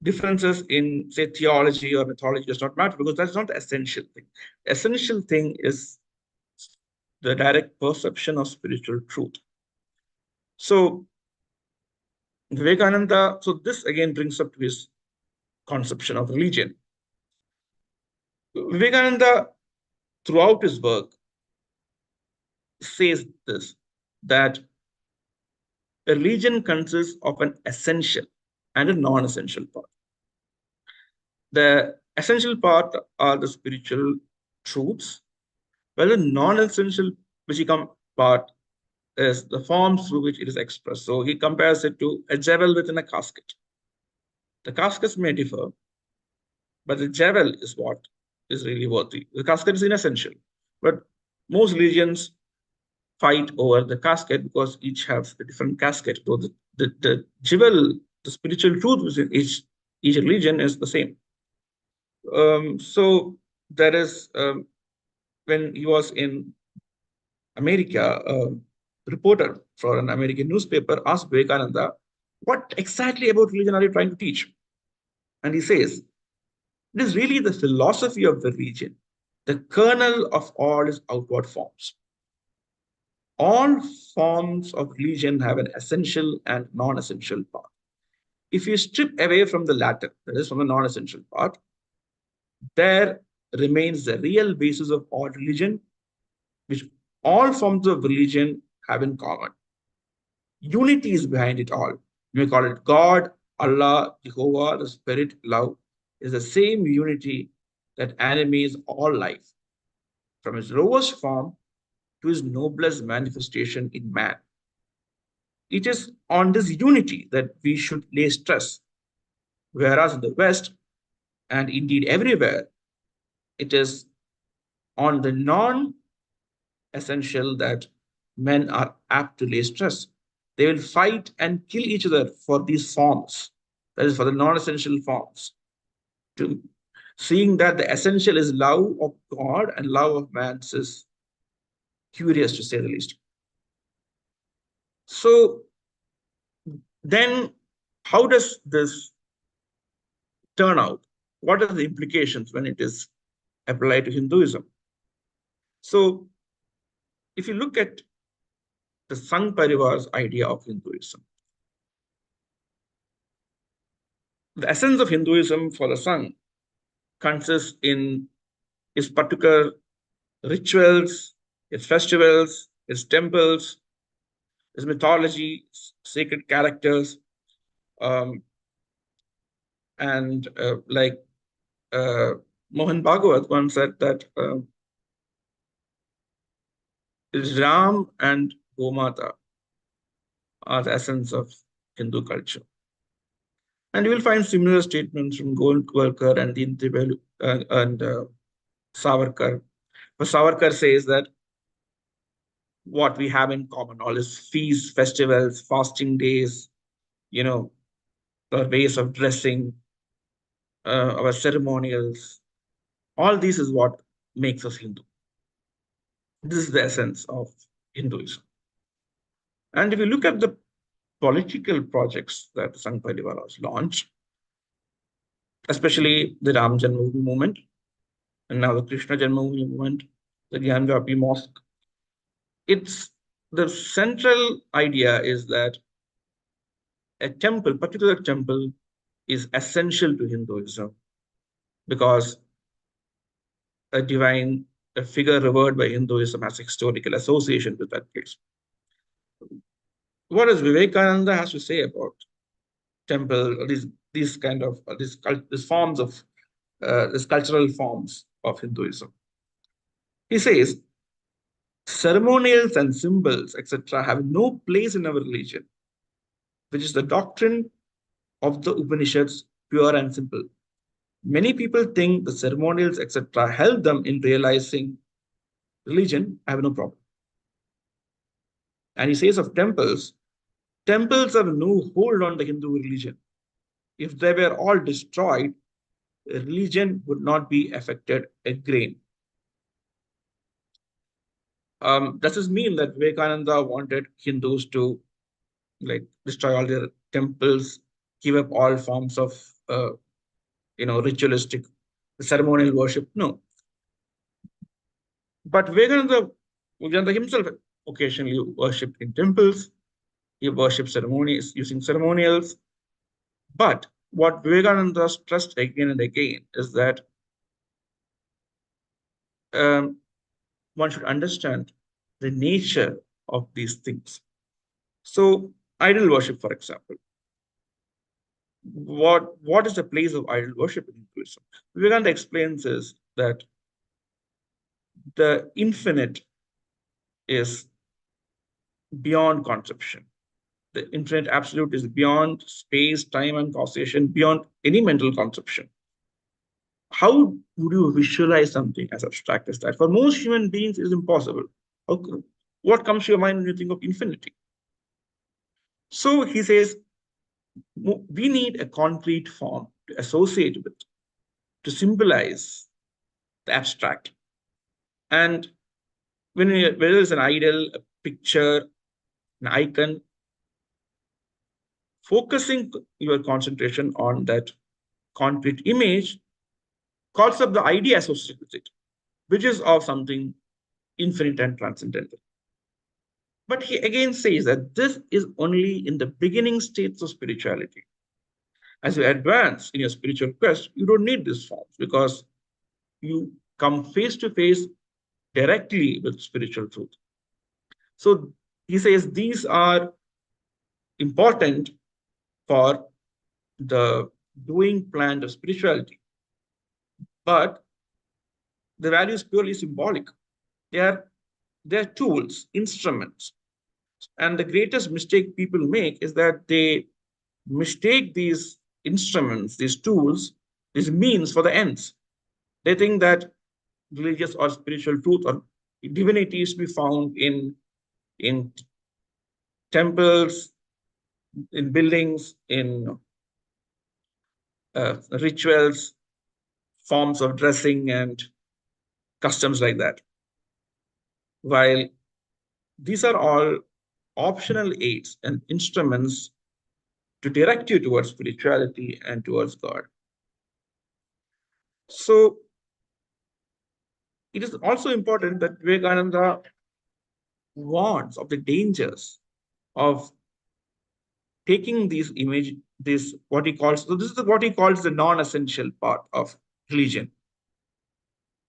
B: differences in, say, theology or mythology does not matter, because that's not the essential thing. Essential thing is the direct perception of spiritual truth. So Vivekananda, so this again brings up to his conception of religion. Vivekananda, throughout his work, says this, that a religion consists of an essential and a non-essential part. The essential part are the spiritual truths, while the non-essential part is the forms through which it is expressed. So he compares it to a jewel within a casket. The caskets may differ, but the jewel is what is really worthy. The casket is inessential, but most religions fight over the casket because each has a different casket. So the jewel, the spiritual truth within each religion is the same. So there is, when he was in America, a reporter for an American newspaper asked Vivekananda, what exactly about religion are you trying to teach? And he says, it is really the philosophy of the religion. The kernel of all is outward forms. All forms of religion have an essential and non-essential part. If you strip away from the latter, that is from the non-essential part, there remains the real basis of all religion, which all forms of religion have in common. Unity is behind it all. You may call it God, Allah, Jehovah, the Spirit, love, is the same unity that animates all life, from its lowest form to its noblest manifestation in man. It is on this unity that we should lay stress, whereas in the West, and indeed everywhere, it is on the non-essential that men are apt to lay stress. They will fight and kill each other for these forms, that is, for the non-essential forms, to seeing that the essential is love of God and love of man is curious, to say the least. So then how does this turn out? What are the implications when it is applied to Hinduism? So if you look at the Sangh Parivar's idea of Hinduism, the essence of Hinduism for the Sangh consists in its particular rituals, its festivals, its temples, its mythology, sacred characters, and like Mohan Bhagwat once said that Ram and Gomata are the essence of Hindu culture. And you will find similar statements from Golwalkar and Deen and Savarkar. But Savarkar says that what we have in common, all these feasts, festivals, fasting days, our ways of dressing, our ceremonials, all this is what makes us Hindu. This is the essence of Hinduism. And if you look at the political projects that the Sangh Parivar has launched, especially the Ram Janmabhoomi movement, and now the Krishna Janmabhoomi movement, the Gyanvapi Mosque, it's the central idea is that a temple, particular temple, is essential to Hinduism because a figure revered by Hinduism has historical association with that place. What does Vivekananda has to say about temple, these kind of these forms of these cultural forms of Hinduism? He says, ceremonials and symbols, etc., have no place in our religion, which is the doctrine of the Upanishads, pure and simple. Many people think the ceremonials, etc., help them in realizing religion. I have no problem. And he says of temples, temples have no hold on the Hindu religion. If they were all destroyed, religion would not be affected a grain. Does this mean that Vivekananda wanted Hindus to destroy all their temples give up all forms of ritualistic ceremonial worship. No. But Vivekananda himself occasionally worshipped in temples. He worshipped ceremonies using ceremonials. But what Vivekananda stressed again and again is that one should understand the nature of these things. So, idol worship, for example. What is the place of idol worship in Hinduism? Vivekananda explains is that the infinite is beyond conception. The infinite absolute is beyond space, time, and causation, beyond any mental conception. How would you visualize something as abstract as that? For most human beings, it is impossible. What comes to your mind when you think of infinity? So he says, we need a concrete form to associate with, to symbolize the abstract. And whether it's an idol, a picture, an icon, focusing your concentration on that concrete image calls up the idea associated with it, which is of something infinite and transcendental. But he again says that this is only in the beginning states of spirituality. As you advance in your spiritual quest, you don't need these forms because you come face to face directly with spiritual truth. So he says these are important for the doing plan of spirituality. But the value is purely symbolic. They're tools, instruments. And the greatest mistake people make is that they mistake these instruments, these tools, these means for the ends. They think that religious or spiritual truth or divinity is to be found in temples, in buildings, in rituals, forms of dressing, and customs like that. While these are all optional aids and instruments to direct you towards spirituality and towards God. So it is also important that Vivekananda warns of the dangers of taking these image, this what he calls, so this is what he calls the non-essential part of religion,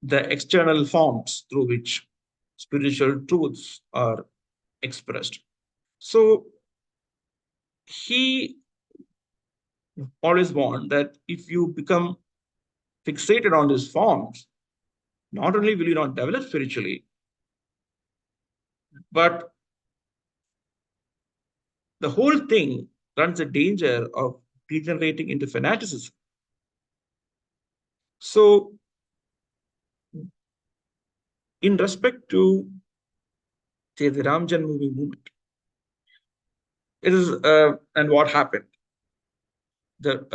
B: the external forms through which spiritual truths are expressed. So he always warned that if you become fixated on these forms, not only will you not develop spiritually, but the whole thing runs the danger of degenerating into fanaticism. So, in respect to, say, the Ram Janmabhoomi movement, it is, and what happened? The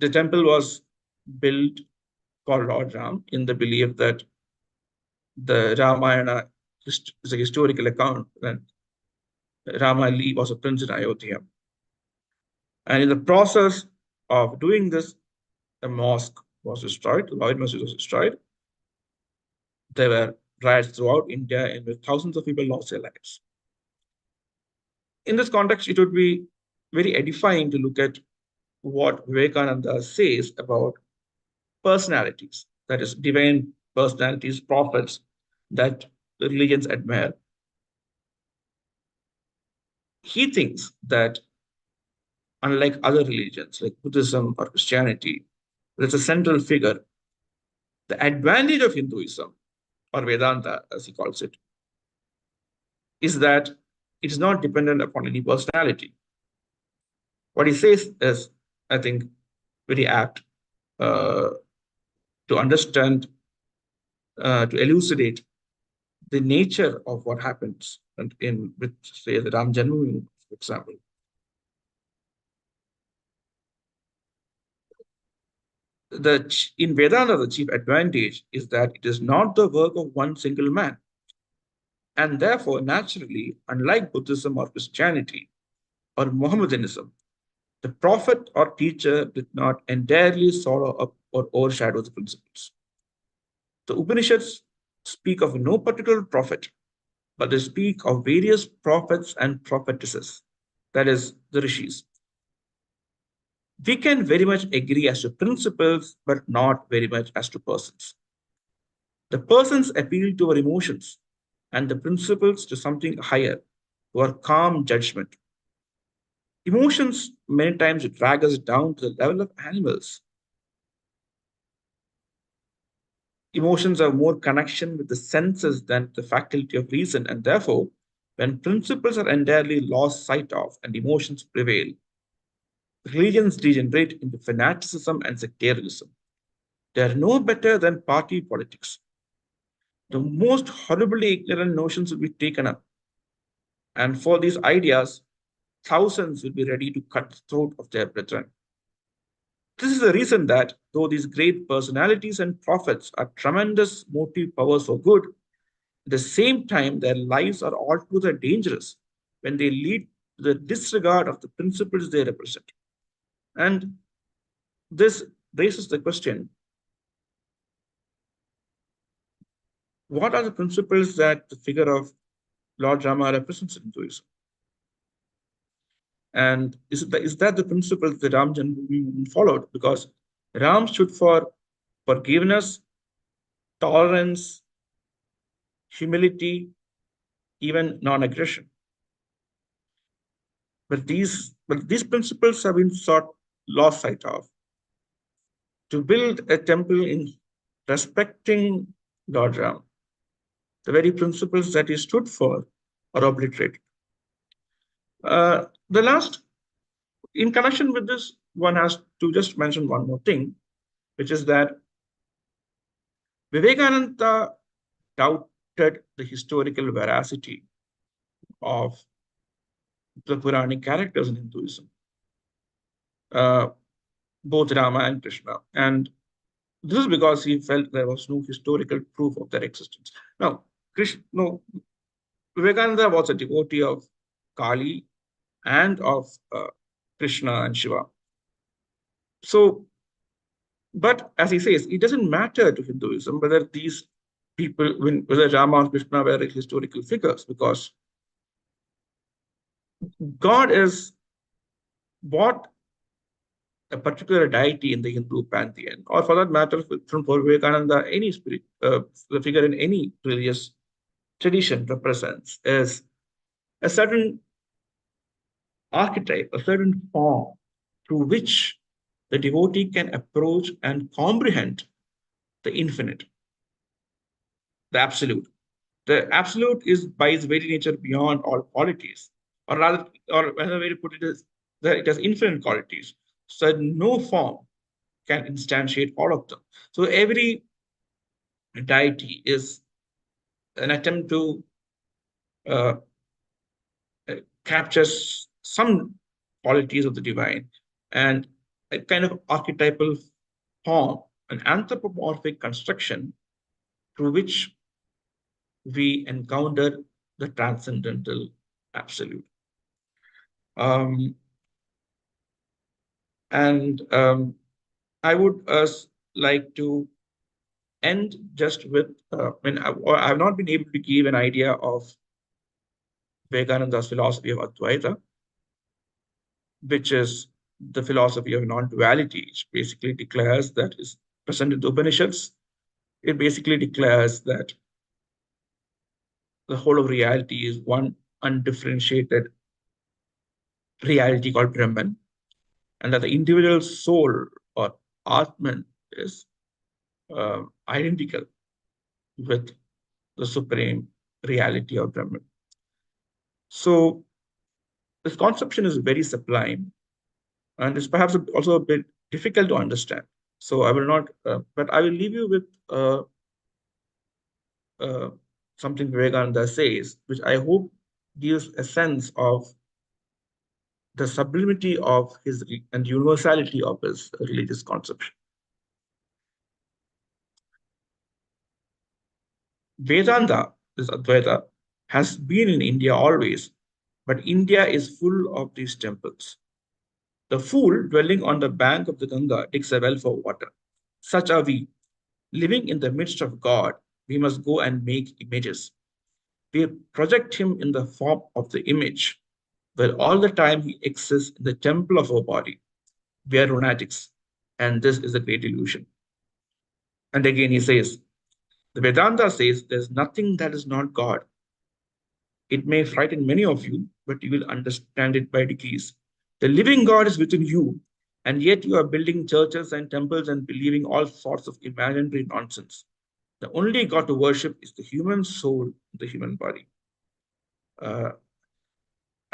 B: temple was built for Lord Ram in the belief that the Ramayana is a historical account that Rama was a prince in Ayodhya. And in the process of doing this, the mosque was destroyed, the Lloyd Mosque was destroyed. There were riots throughout India in which thousands of people lost their lives. In this context, it would be very edifying to look at what Vivekananda says about personalities, that is, divine personalities, prophets that the religions admire. He thinks that unlike other religions like Buddhism or Christianity, there's a central figure. The advantage of Hinduism, or Vedanta as he calls it, is that it is not dependent upon any personality. What he says is, I think, very apt to understand, to elucidate the nature of what happens with, say, the Ram Janmabhoomi, for example. In Vedanta, the chief advantage is that it is not the work of one single man. And therefore, naturally, unlike Buddhism or Christianity, or Mohammedanism, the prophet or teacher did not entirely swallow up or overshadow the principles. The Upanishads speak of no particular prophet, but they speak of various prophets and prophetesses, that is, the rishis. We can very much agree as to principles, but not very much as to persons. The persons appeal to our emotions, and the principles to something higher, to our calm judgment. Emotions many times drag us down to the level of animals. Emotions have more connection with the senses than the faculty of reason, and therefore, when principles are entirely lost sight of and emotions prevail, religions degenerate into fanaticism and sectarianism. They are no better than party politics. The most horribly ignorant notions will be taken up, and for these ideas, thousands will be ready to cut the throat of their brethren. This is the reason that, though these great personalities and prophets are tremendous motive powers for good, at the same time, their lives are altogether dangerous when they lead to the disregard of the principles they represent. And this raises the question, what are the principles that the figure of Lord Rama represents in Hinduism? And is that the principle that Ram Janmabhoomi followed? Because Ram stood for forgiveness, tolerance, humility, even non-aggression. But these principles have been lost sight of. To build a temple in respecting Lord Ram, the very principles that he stood for are obliterated. The last, in connection with this, one has to just mention one more thing, which is that Vivekananda doubted the historical veracity of the Puranic characters in Hinduism, both Rama and Krishna. And this is because he felt there was no historical proof of their existence. Now, Vivekananda was a devotee of Kali and of Krishna and Shiva. So, but as he says, it doesn't matter to Hinduism whether these people, whether Rama and Krishna were historical figures, because God is what a particular deity in the Hindu pantheon, or for that matter, from Vivekananda, any spirit, the figure in any religious tradition represents is a certain archetype, a certain form through which the devotee can approach and comprehend the infinite, the absolute. The absolute is by its very nature beyond all qualities, or rather, or another way to put it is that it has infinite qualities. So no form can instantiate all of them. So every deity is an attempt to uh, capture some qualities of the divine and a kind of archetypal form, an anthropomorphic construction through which we encounter the transcendental absolute. I would like to end just with, I've not been able to give an idea of Vivekananda's philosophy of Advaita, which is the philosophy of non-duality, which basically declares that is present in the Upanishads. It basically declares that the whole of reality is one undifferentiated reality called Brahman, and that the individual soul or Atman is identical with the supreme reality of Brahman. So this conception is very sublime, and it's perhaps also a bit difficult to understand. So I will not, but I will leave you with something Vivekananda says, which I hope gives a sense of the sublimity of his and universality of his religious conception. Vedanta, this Advaita, has been in India always, but India is full of these temples. The fool dwelling on the bank of the Ganga digs a well for water. Such are we. Living in the midst of God, we must go and make images. We project him in the form of the image, where all the time he exists in the temple of our body. We are lunatics, and this is a great illusion. And again he says, the Vedanta says there's nothing that is not God. It may frighten many of you, but you will understand it by degrees. The living God is within you, and yet you are building churches and temples and believing all sorts of imaginary nonsense. The only God to worship is the human soul, the human body. I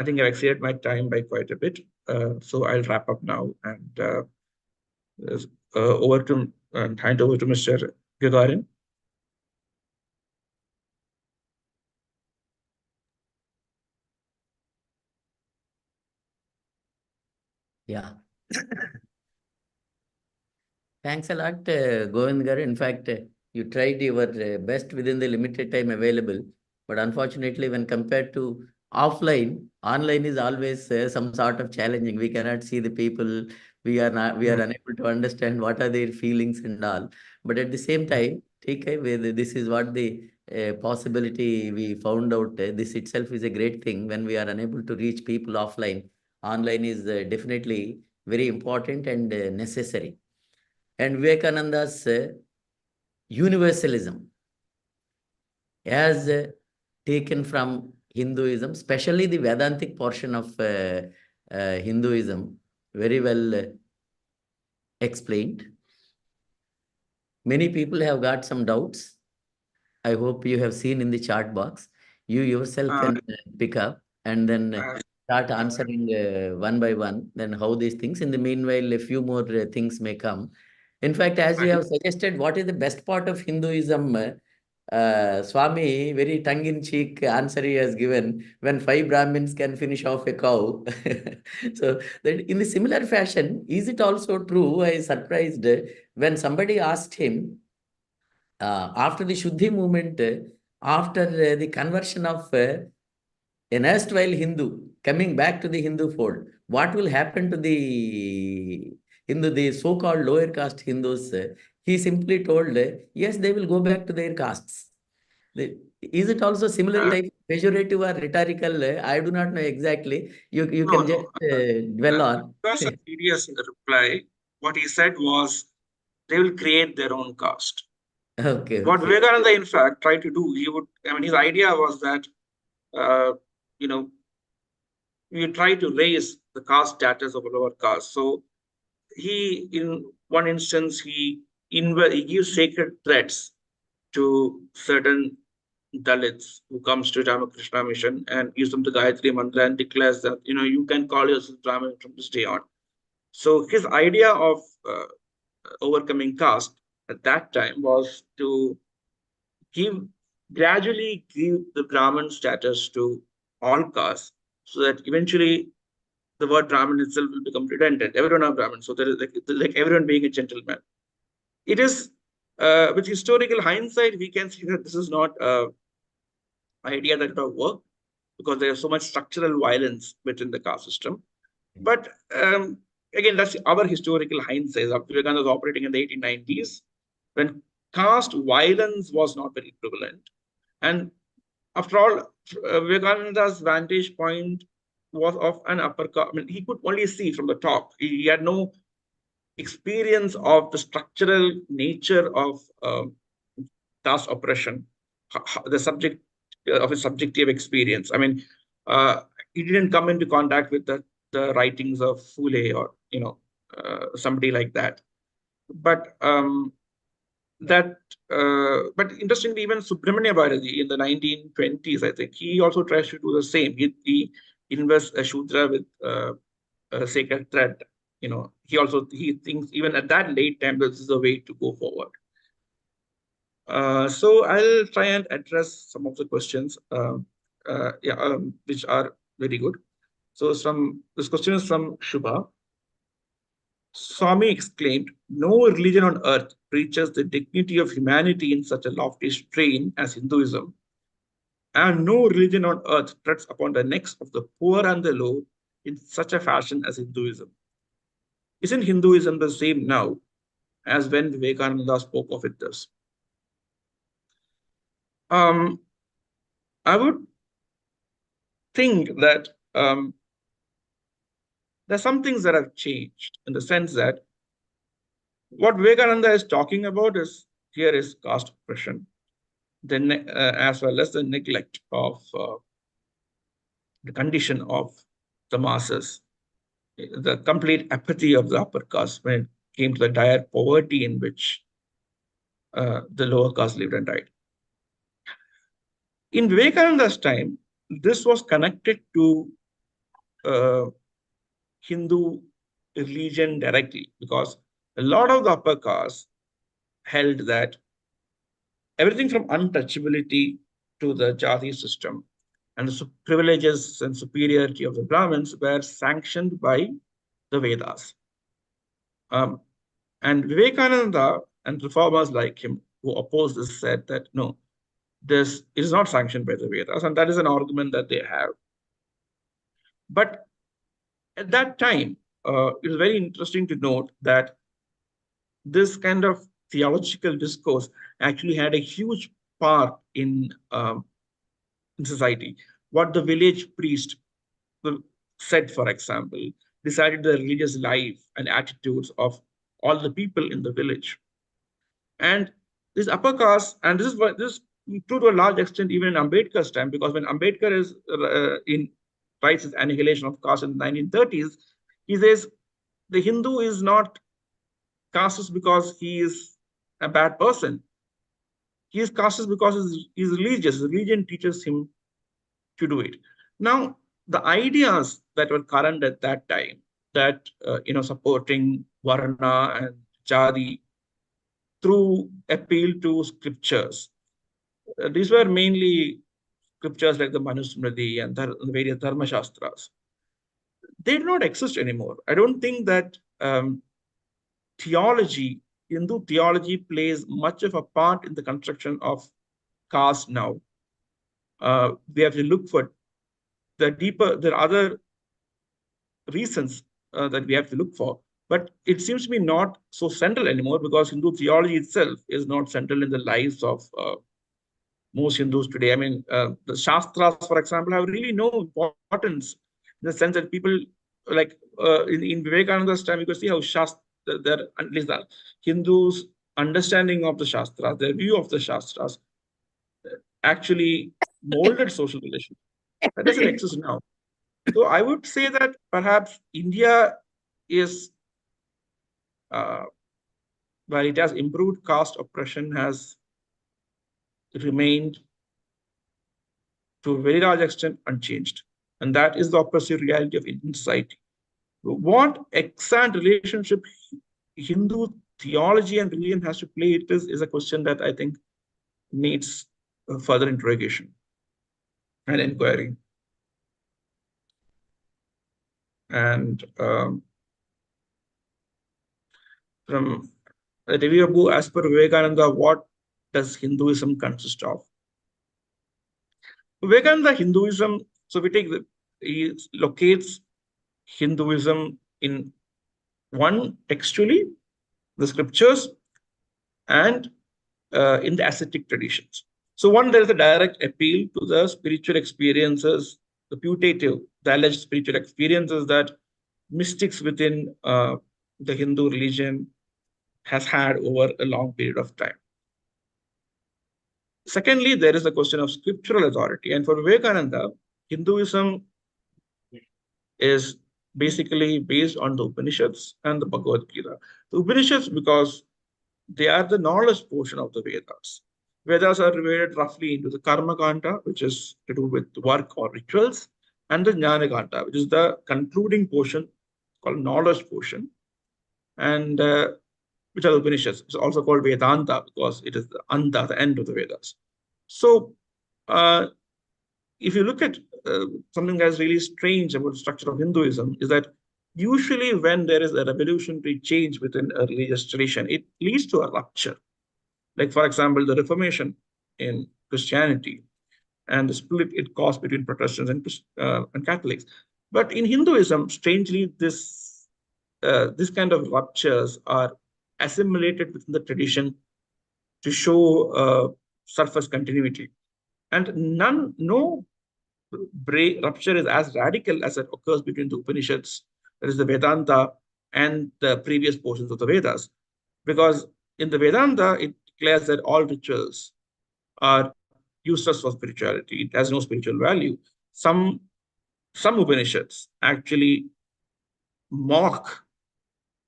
B: think I've exceeded my time by quite a bit, so I'll wrap up now and hand over to Mr. Gagarin.
A: Yeah. Thanks a lot, Govind Garu. In fact, you tried your best within the limited time available. But unfortunately, when compared to offline, online is always some sort of challenging. We cannot see the people. We are unable to understand what are their feelings and all. But at the same time, this is what the possibility we found out. This itself is a great thing when we are unable to reach people offline. Online is definitely very important and necessary. And Vivekananda's universalism as taken from Hinduism, especially the Vedantic portion of Hinduism, very well explained. Many people have got some doubts. I hope you have seen in the chat box. You yourself can pick up and then start answering one by one, then how these things. In the meanwhile, a few more things may come. In fact, as you have suggested, what is the best part of Hinduism? Swami, very tongue-in-cheek answer he has given, when 5 Brahmins can finish off a cow. So that in a similar fashion, is it also true? I was surprised when somebody asked him, after the Shuddhi movement, after the conversion of an erstwhile Hindu coming back to the Hindu fold, what will happen to the Hindu, the so-called lower caste Hindus? He simply told, yes, they will go back to their castes. Is it also similar type pejorative or rhetorical? I do not know exactly. You can just dwell on.
B: Because of tedious in the reply, what he said was they will create their own caste.
A: Okay.
B: What Vivekananda, in fact, tried to do, his idea was that, we try to raise the caste status of a lower caste. So he, in one instance, he gives sacred threats to certain Dalits who comes to Ramakrishna mission and gives them the Gayatri Mantra and declares that, you can call yourself Brahmin from this day on. So his idea of overcoming caste at that time was to gradually give the Brahmin status to all castes, so that eventually the word Brahmin itself will become redundant. Everyone are Brahmin, so there is like everyone being a gentleman. It is, with historical hindsight, we can see that this is not an idea that will work, because there is so much structural violence within the caste system. But again, that's our historical hindsight. Vivekananda was operating in the 1890s when caste violence was not very prevalent. And after all, Vivekananda's vantage point was of an upper caste. He could only see from the top. He had no experience of the structural nature of caste oppression, the subject of his subjective experience. He didn't come into contact with the writings of Phule or somebody like that. But but interestingly, even Subramanya Bharati in the 1920s, I think, he also tries to do the same. He invests a Shudra with a sacred thread. He thinks even at that late time, this is the way to go forward. So I'll try and address some of the questions, which are very good. So this question is from Shubha. Swami exclaimed, "No religion on earth preaches the dignity of humanity in such a lofty strain as Hinduism. and no religion on earth treads upon the necks of the poor and the low in such a fashion as Hinduism. Isn't Hinduism the same now as when Vivekananda spoke of it thus? I would think that there's some things that have changed in the sense that what Vivekananda is talking about is here is caste oppression, as well as the neglect of the condition of the masses, the complete apathy of the upper caste when it came to the dire poverty in which the lower caste lived and died. In Vivekananda's time, this was connected to Hindu religion directly, because a lot of the upper caste held that everything from untouchability to the jati system and the privileges and superiority of the Brahmins were sanctioned by the Vedas. And Vivekananda and reformers like him who opposed this said that no, this is not sanctioned by the Vedas, and that is an argument that they have. But at that time, it was very interesting to note that this kind of theological discourse actually had a huge part in society. What the village priest said, for example, decided the religious life and attitudes of all the people in the village. And this upper caste, and this is true to a large extent even in Ambedkar's time, because when Ambedkar is writes his Annihilation of Caste in the 1930s, he says the Hindu is not casteist because he is a bad person. He is casteist because he's religious. The religion teaches him to do it. Now, the ideas that were current at that time, that supporting Varna and Jati through appeal to scriptures, these were mainly scriptures like the Manusmriti and the various Dharma Shastras. They do not exist anymore. I don't think that theology, Hindu theology, plays much of a part in the construction of caste now. We have to look for there are other reasons that we have to look for, but it seems to be not so central anymore because Hindu theology itself is not central in the lives of most Hindus today. I mean, the Shastras, for example, have really no importance in the sense that people like in Vivekananda's time, you could see how at least the Hindus' understanding of the Shastras, their view of the Shastras, actually molded social relations. That doesn't exist now. So I would say that perhaps India is, while it has improved, caste oppression has remained to a very large extent unchanged. And that is the oppressive reality of Indian society. What exact relationship Hindu theology and religion has to play it is a question that I think needs further interrogation and inquiry. And from the review book, as per Vivekananda, what does Hinduism consist of? Vivekananda Hinduism, so he locates Hinduism in one, textually, the scriptures, and in the ascetic traditions. So one, there is a direct appeal to the spiritual experiences, the putative, the alleged spiritual experiences that mystics within the Hindu religion has had over a long period of time. Secondly, there is the question of scriptural authority. And for Vivekananda, Hinduism is basically based on the Upanishads and the Bhagavad Gita. The Upanishads, because they are the knowledge portion of the Vedas. Vedas are divided roughly into the Karma Kanda, which is to do with work or rituals, and the Jnana Kanda, which is the concluding portion called knowledge portion, and which are the Upanishads. It's also called Vedanta because it is the Anta, the end of the Vedas. So if you look at something that's really strange about the structure of Hinduism is that usually when there is a revolutionary change within a religious tradition, it leads to a rupture. Like, for example, the Reformation in Christianity. and the split it caused between Protestants and Catholics. But in Hinduism, strangely, this kind of ruptures are assimilated within the tradition to show surface continuity, and no rupture is as radical as it occurs between the Upanishads, that is the Vedanta, and the previous portions of the Vedas. Because in the Vedanta, it declares that all rituals are useless for spirituality. It has no spiritual value. Some some Upanishads actually mock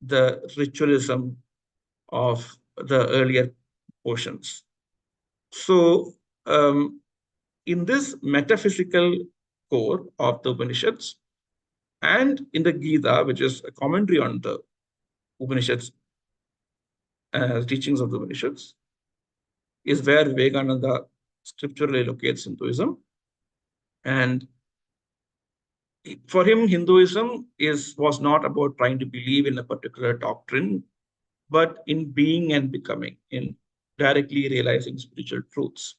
B: the ritualism of the earlier portions. So, in this metaphysical core of the Upanishads, and in the Gita, which is a commentary on the Upanishads, teachings of the Upanishads, is where Vivekananda scripturally locates Hinduism. And for him, Hinduism was not about trying to believe in a particular doctrine, but in being and becoming, in directly realizing spiritual truths.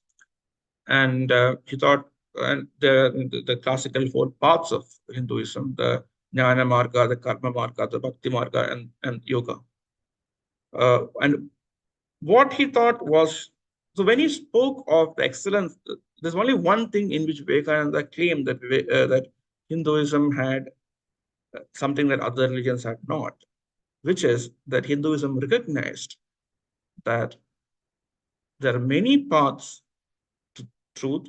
B: And he thought the classical four paths of Hinduism, the Jnana Marga, the Karma Marga, the Bhakti Marga, and Yoga. And what he thought was, so when he spoke of the excellence, there's only one thing in which Vivekananda claimed that Hinduism had something that other religions had not, which is that Hinduism recognized that there are many paths to truth,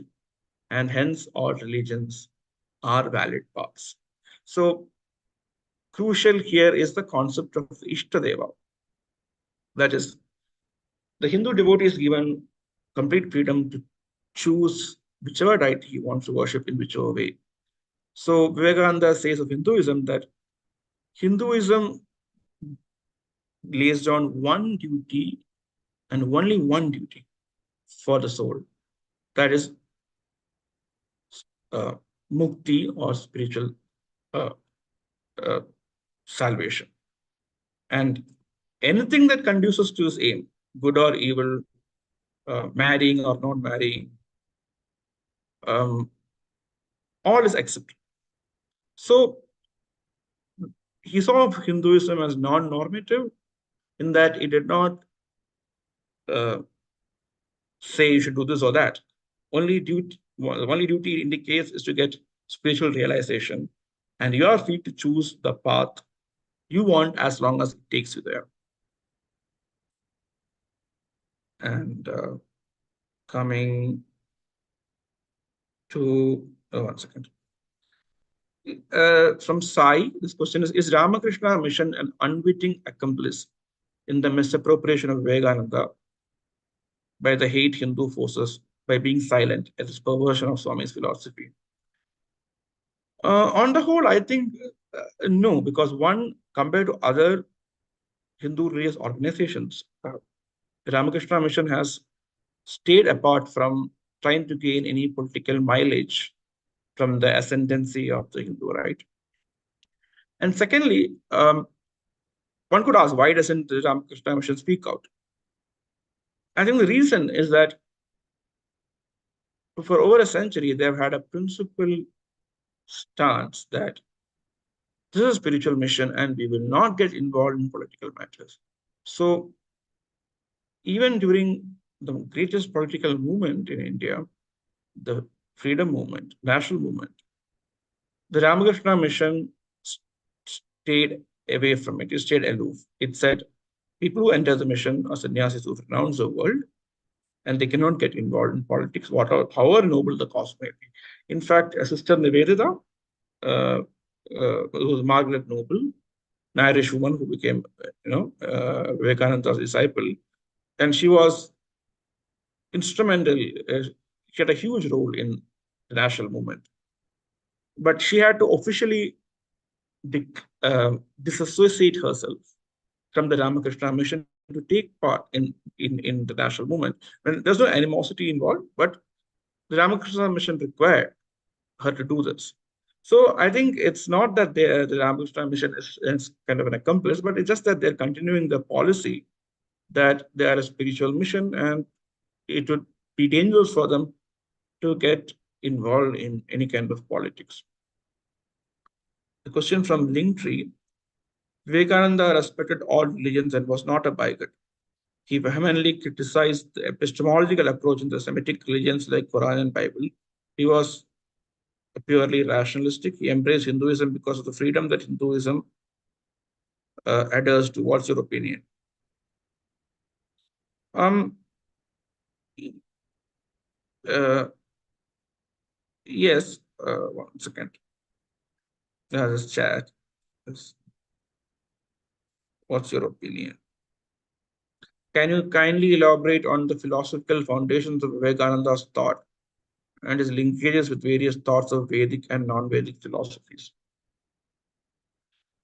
B: and hence all religions are valid paths. So crucial here is the concept of Ishtadeva. That is, the Hindu devotee is given complete freedom to choose whichever deity he wants to worship in whichever way. So Vivekananda says of Hinduism that Hinduism lays down one duty and only one duty for the soul. That is mukti, or spiritual uh, salvation. And anything that conduces to his aim, good or evil, marrying or not marrying, all is accepted. So he saw Hinduism as non-normative in that it did not say you should do this or that. Only duty it indicates is to get spiritual realization, and you are free to choose the path you want as long as it takes you there. And coming to one second. From Sai, this question is Ramakrishna mission an unwitting accomplice in the misappropriation of Vivekananda by the hate Hindu forces by being silent at this perversion of Swamy's philosophy? On the whole, I think no, because one, compared to other Hindu religious organizations, Ramakrishna mission has stayed apart from trying to gain any political mileage from the ascendancy of the Hindu right. And secondly, one could ask, why doesn't the Ramakrishna mission speak out? I think the reason is that for over a century, they've had a principled stance that this is a spiritual mission and we will not get involved in political matters. So even during the greatest political movement in India, the freedom movement, national movement, the Ramakrishna mission stayed away from it. It stayed aloof. It said people who enter the mission are sannyasis who renounce the world, and they cannot get involved in politics, however noble the cause may be. In fact, a sister Nivedita, who was Margaret Noble, an Irish woman who became, Vivekananda's disciple, and she was instrumental. She had a huge role in the national movement, but she had to officially disassociate herself from the Ramakrishna mission to take part in the national movement. And there's no animosity involved, but the Ramakrishna mission required her to do this. So I think it's not that the Ramakrishna mission is kind of an accomplice, but it's just that they're continuing the policy that they are a spiritual mission, and it would be dangerous for them to get involved in any kind of politics. The question from Linktree: Vivekananda respected all religions and was not a bigot. He vehemently criticized the epistemological approach in the Semitic religions like Quran and Bible. He was purely rationalistic. He embraced Hinduism because of the freedom that Hinduism adheres to. What's your opinion? Yes. 1 second. This chat. What's your opinion? Can you kindly elaborate on the philosophical foundations of Vivekananda's thought and his linkages with various thoughts of Vedic and non-Vedic philosophies?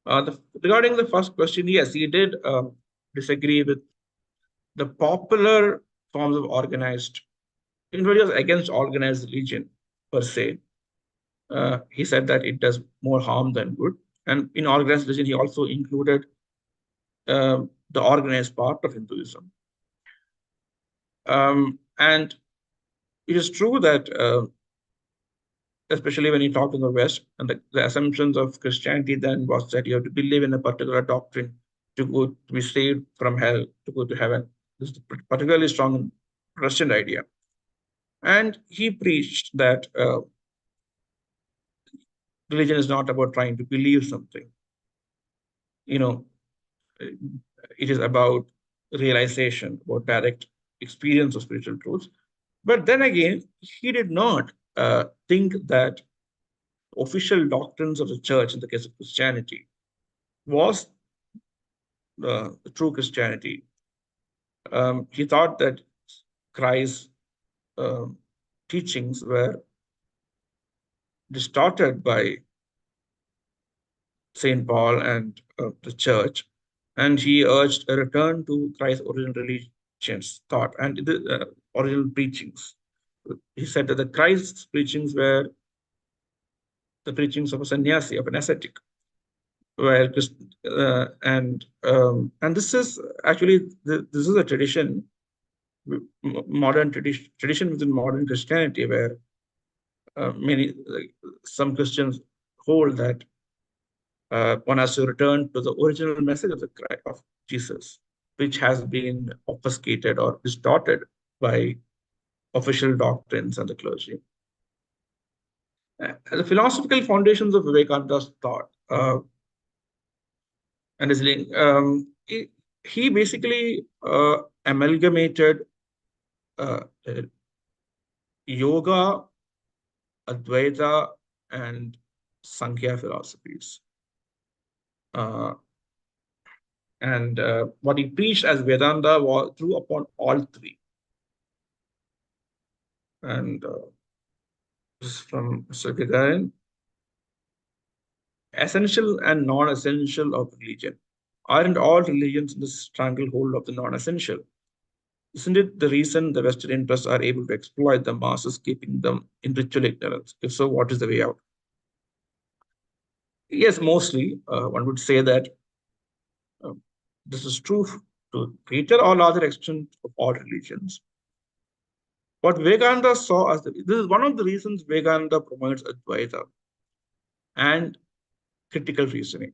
B: Regarding the first question, yes, he did disagree with the popular forms of organized. He was against organized religion per se. He said that it does more harm than good. And in organized religion, he also included the organized part of Hinduism. And it is true that, especially when you talk in the West, and the assumptions of Christianity then was that you have to believe in a particular doctrine to be saved from hell, to go to heaven. This is particularly strong Christian idea. And he preached that religion is not about trying to believe something. It is about realization, about direct experience of spiritual truths. But then again, he did not think that official doctrines of the church, in the case of Christianity, was the true Christianity. He thought that Christ's teachings were distorted by St. Paul and the church, and he urged a return to Christ's original religion's thought and the original preachings. He said that the Christ's preachings were the preachings of a sannyasi, of an ascetic, and this is actually this is a tradition, modern tradition within modern Christianity, where some Christians hold that one has to return to the original message of of Jesus, which has been obfuscated or distorted by official doctrines and the clergy. The philosophical foundations of Vivekananda's thought and his link, he basically amalgamated yoga, Advaita, and Sankhya philosophies. And what he preached as Vedanta drew upon all three. And this is from Mr. Gagarin. Essential and non-essential of religion. Aren't all religions in the stranglehold of the non-essential? Isn't it the reason the Western interests are able to exploit the masses, keeping them in ritual ignorance? If so, what is the way out? Yes, mostly one would say that this is true to greater or larger extent of all religions. What Vivekananda saw as this is one of the reasons Vivekananda promotes Advaita and critical reasoning.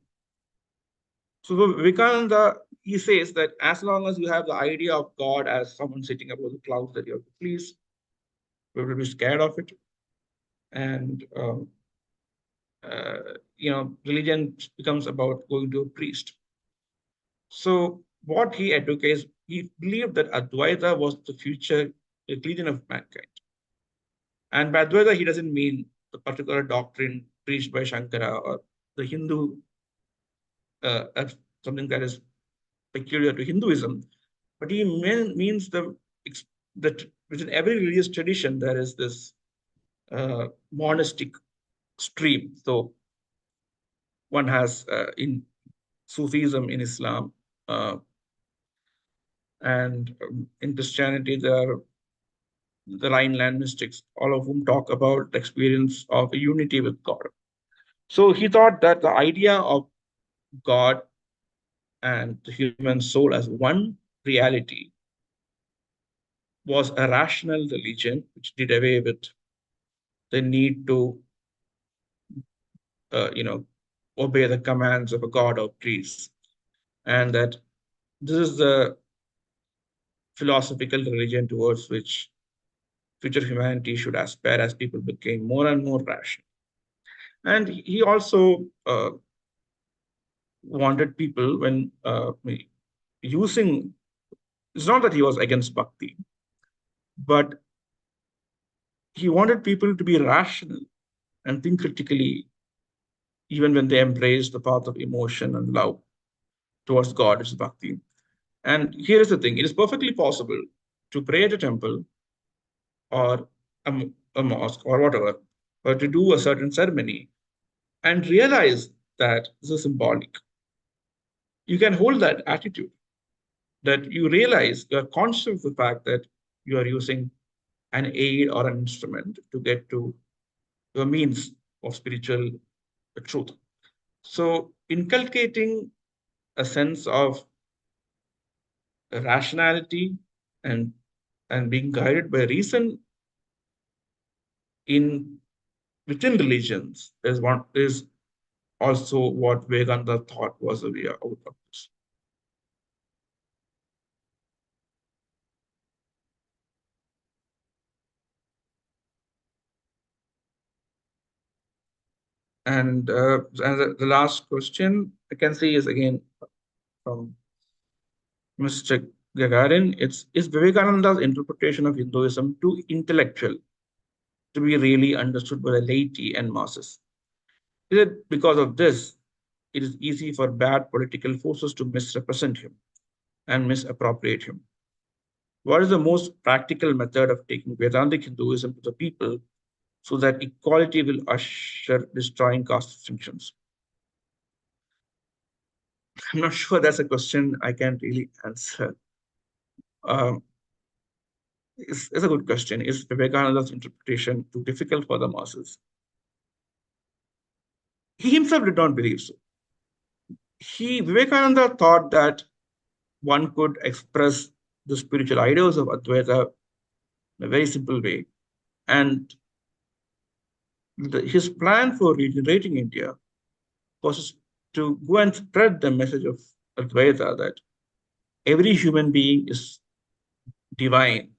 B: So Vivekananda, he says that as long as you have the idea of God as someone sitting above the clouds that you have to please, you will be scared of it. And religion becomes about going to a priest. So what he advocates, he believed that Advaita was the future religion of mankind. And by Advaita, he doesn't mean the particular doctrine preached by Shankara or the Hindu, something that is peculiar to Hinduism, but he means that within every religious tradition there is this monastic stream. So one has in Sufism, in Islam, and in Christianity, there are the Rhineland mystics, all of whom talk about the experience of unity with God. So he thought that the idea of God and the human soul as one reality was a rational religion, which did away with the need to, obey the commands of a god or priest, and that this is the philosophical religion towards which future humanity should aspire as people became more and more rational. And he also wanted people when using, it's not that he was against bhakti, but he wanted people to be rational and think critically, even when they embrace the path of emotion and love towards God, is bhakti. And here is the thing, it is perfectly possible to pray at a temple or a mosque or whatever, or to do a certain ceremony and realize that this is symbolic. You can hold that attitude, that you realize, you're conscious of the fact that you are using an aid or an instrument to get to your means of spiritual truth. So inculcating a sense of rationality and being guided by reason in within religions is also what Vivekananda thought was the way out of this. And the last question I can see is again from Mr. Gagarin. Is Vivekananda's interpretation of Hinduism too intellectual to be really understood by the laity and masses? Is it because of this it is easy for bad political forces to misrepresent him and misappropriate him? What is the most practical method of taking Vedantic Hinduism to the people so that equality will usher destroying caste distinctions? I'm not sure that's a question I can really answer. It's a good question. Is Vivekananda's interpretation too difficult for the masses? He himself did not believe so. Vivekananda thought that one could express the spiritual ideals of Advaita in a very simple way. And his plan for regenerating India was to go and spread the message of Advaita, that every human being is divine,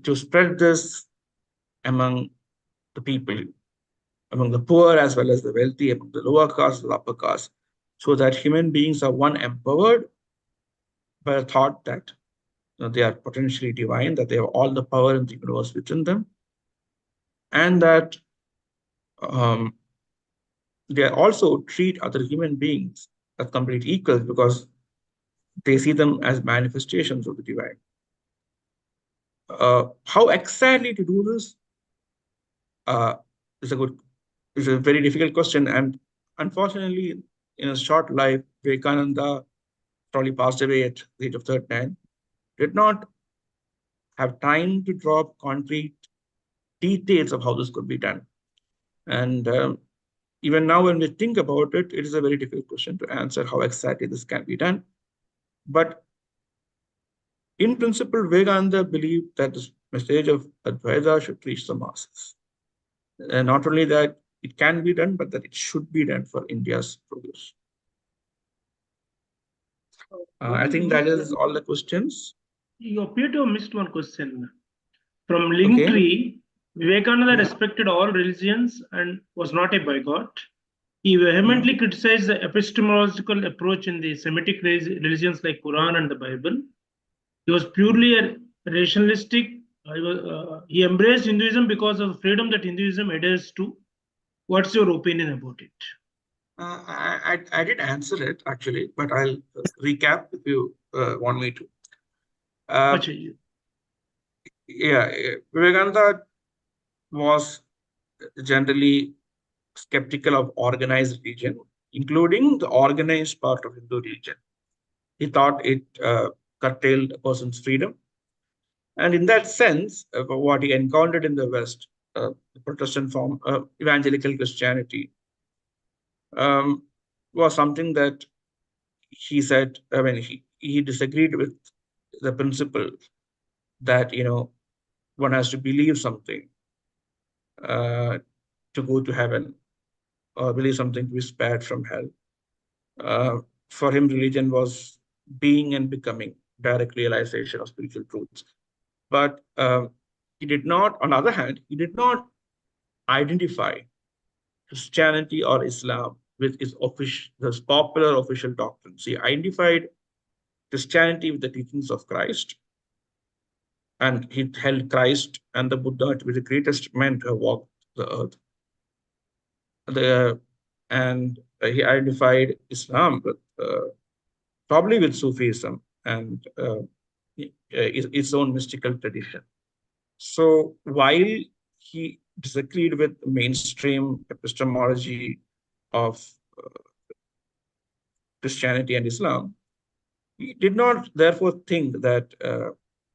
B: to spread this among the people, among the poor as well as the wealthy, among the lower caste, the upper caste, so that human beings are one, empowered by the thought that they are potentially divine, that they have all the power in the universe within them, and that they also treat other human beings as complete equals because they see them as manifestations of the divine. How exactly to do this is a very difficult question, and unfortunately, in a short life, Vivekananda probably passed away at the age of 39, did not have time to draw up concrete details of how this could be done. And even now, when we think about it, it is a very difficult question to answer how exactly this can be done. But in principle, Vivekananda believed that this message of Advaita should reach the masses. And not only that it can be done, but that it should be done for India's progress. I think that is all the questions.
C: You appear to have missed one question. From Linktree, Vivekananda respected all religions and was not a bigot. He vehemently criticized the epistemological approach in the Semitic religions like Quran and the Bible. He was purely a rationalistic. He embraced Hinduism because of the freedom that Hinduism adheres to. What's your opinion about it?
B: I did answer it actually, but I'll recap if you want me to. Yeah, Vivekananda was generally skeptical of organized religion, including the organized part of Hindu religion. He thought it curtailed a person's freedom. And in that sense, what he encountered in the West, the Protestant form, evangelical Christianity, was something that he said, I mean, he disagreed with the principle that, one has to believe something to go to heaven or believe something to be spared from hell. For him, religion was being and becoming, direct realization of spiritual truths. But he did not, on the other hand, he did not identify Christianity or Islam with its popular official doctrines. He identified Christianity with the teachings of Christ, and he held Christ and the Buddha to be the greatest men to have walked the earth. And he identified Islam with, probably with Sufism and its own mystical tradition. So while he disagreed with mainstream epistemology of Christianity and Islam, he did not therefore think that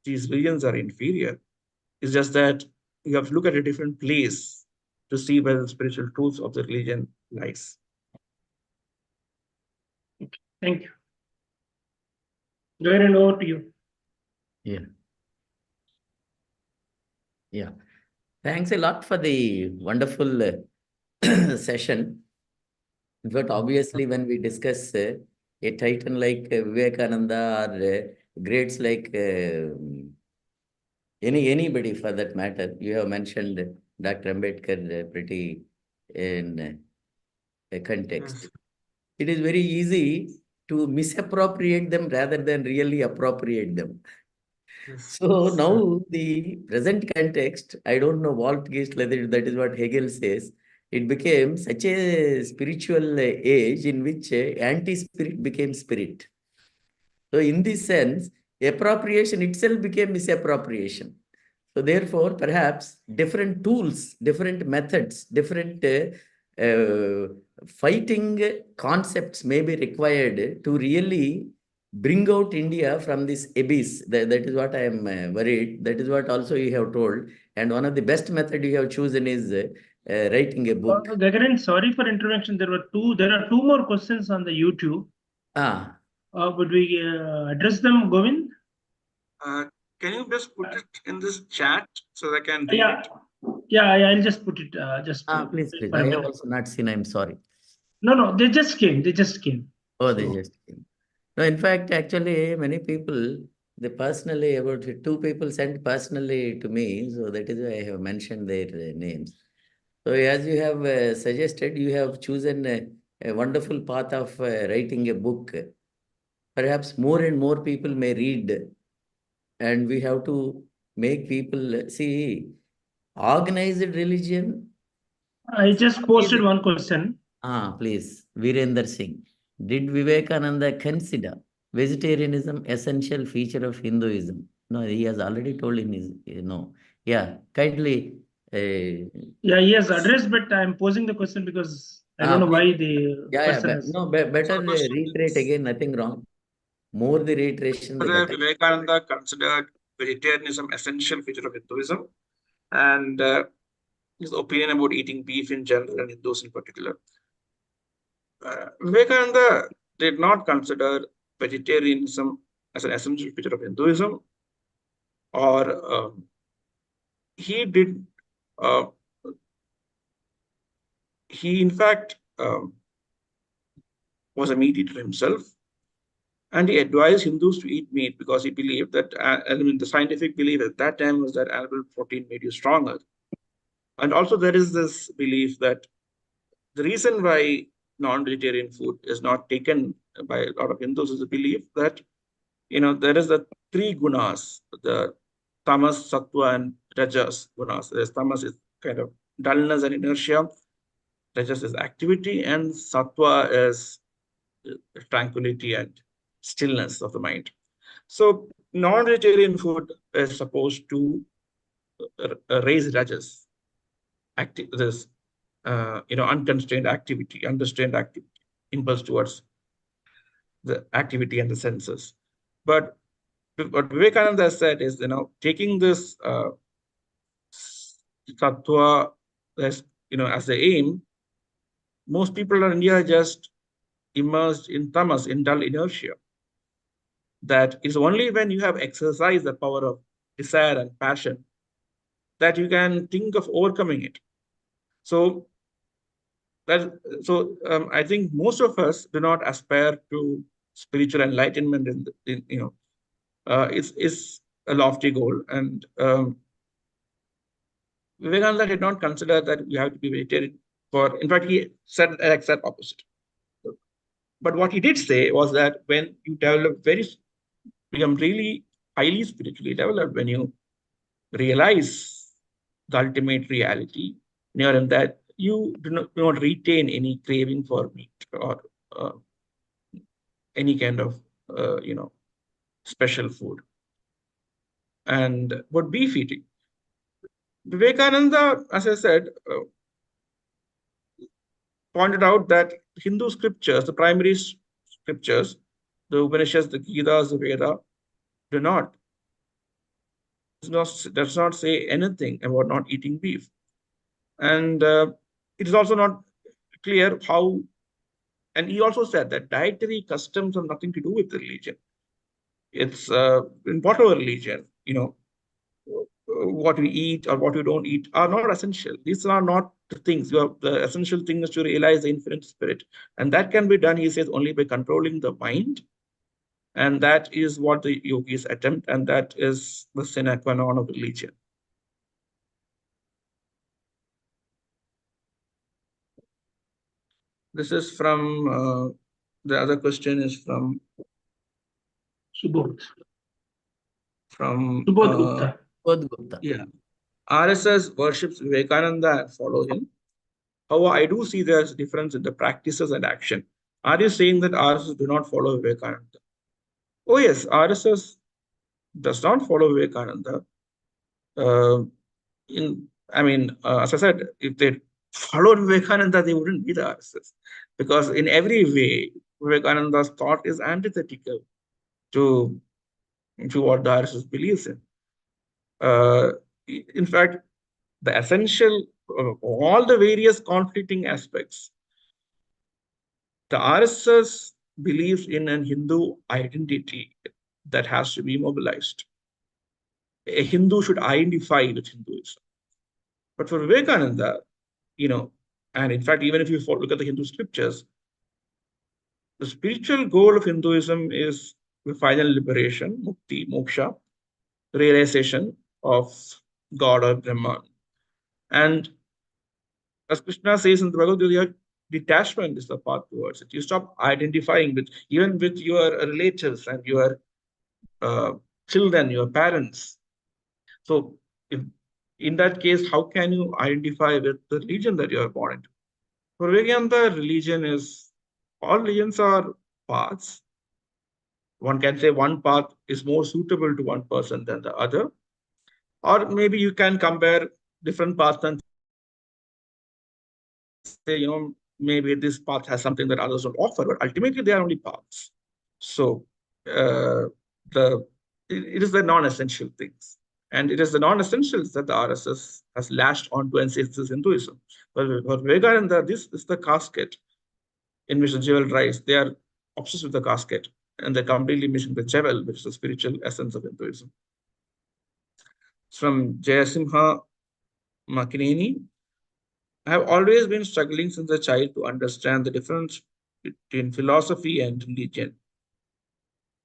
B: these religions are inferior. It's just that you have to look at a different place to see where the spiritual truths of the religion lies.
C: Okay, thank you. Govind, over to you.
A: Yeah. Thanks a lot for the wonderful session. But obviously, when we discuss a titan like Vivekananda or greats like anybody for that matter, you have mentioned Dr. Ambedkar pretty in a context.
B: Yes.
A: It is very easy to misappropriate them rather than really appropriate them.
B: Yes.
A: So now the present context, I don't know what whether that is what Hegel says. It became such a spiritual age in which anti-spirit became spirit. So in this sense, appropriation itself became misappropriation. So therefore, perhaps different tools, different methods, different fighting concepts may be required to really bring out India from this abyss. That is what I am worried. That is what also you have told. And one of the best method you have chosen is writing a book.
C: Gagarin, sorry for intervention. There are two more questions on the YouTube. Would we address them, Govind?
B: Can you just put it in this chat so that I can read it?
C: Yeah, I'll just put it.
A: Please. I have also not seen. I'm sorry.
C: No, they just came.
A: Oh, they just came. No, in fact, actually, many people, about 2 people sent personally to me. So that is why I have mentioned their names. So as you have suggested, you have chosen a wonderful path of writing a book. Perhaps more and more people may read, and we have to make people see organized religion.
C: I just posted one question.
A: Please, Virender Singh. Did Vivekananda consider vegetarianism essential feature of Hinduism? No, he has already told in his, Yeah, kindly.
C: Yeah, he has addressed, but I'm posing the question because I don't know why the person is.
A: Better reiterate again, nothing wrong. More the reiteration, the better.
B: Vivekananda considered vegetarianism essential feature of Hinduism, and his opinion about eating beef in general and Hindus in particular. Vivekananda did not consider vegetarianism as an essential feature of Hinduism, or he did. He in fact was a meat eater himself, and he advised Hindus to eat meat because he believed that, the scientific belief at that time was that animal protein made you stronger. And also there is this belief that the reason why non-vegetarian food is not taken by a lot of Hindus is the belief that, there is the 3 gunas, the tamas, sattva, and rajas gunas. There's tamas is kind of dullness and inertia, rajas is activity, and sattva is tranquility and stillness of the mind. So non-vegetarian food is supposed to raise rajas, this unconstrained activity, impulse towards the activity and the senses. But what Vivekananda said is, taking this sattva as the aim, most people in India are just immersed in tamas, in dull inertia. That is only when you have exercised the power of desire and passion that you can think of overcoming it. So I think most of us do not aspire to spiritual enlightenment it's a lofty goal. And Vivekananda did not consider that you have to be vegetarian in fact, he said an exact opposite. But what he did say was that when you become really highly spiritually developed, when you realize the ultimate reality near him, that you do not retain any craving for meat or any kind of special food and what beef eating. Vivekananda, as I said, pointed out that Hindu scriptures, the primary scriptures, the Upanishads, the Gitas, the Veda, does not say anything about not eating beef. And it is also not clear how, and he also said that dietary customs have nothing to do with religion. It's in whatever religion, what we eat or what we don't eat are not essential. These are not the things. The essential thing is to realize the infinite spirit. And that can be done, he says, only by controlling the mind. And that is what the yogis attempt, and that is the sine qua non of religion. This is from, the other question is from
C: Subodh.
B: From
C: Subodh Gupta.
A: Yeah.
B: RSS worships Vivekananda and follow him. However, I do see there's a difference in the practices and action. Are you saying that RSS do not follow Vivekananda? Oh yes, RSS does not follow Vivekananda. As I said, if they followed Vivekananda, they wouldn't be the RSS. Because in every way, Vivekananda's thought is antithetical to what the RSS believes in. In fact, the essential, all the various conflicting aspects, the RSS believes in a Hindu identity that has to be mobilized. A Hindu should identify with Hinduism. But for Vivekananda, and in fact, even if you look at the Hindu scriptures, the spiritual goal of Hinduism is the final liberation, mukti, moksha, realization of God or Brahman. And as Krishna says in the Bhagavad Gita, detachment is the path towards it. You stop identifying even with your relatives and your children, your parents. So in that case, how can you identify with the religion that you are born into? For Vivekananda, all religions are paths. One can say one path is more suitable to one person than the other. Or maybe you can compare different paths and say, maybe this path has something that others don't offer, but ultimately they are only paths. So it is the non-essential things. And it is the non-essentials that the RSS has lashed onto and says this is Hinduism. But for Vivekananda, this is the casket in which the jewel rides. They are obsessed with the casket, and they're completely missing the jewel, which is the spiritual essence of Hinduism. It's from Jayasimha Makineni. I have always been struggling since a child to understand the difference between philosophy and religion.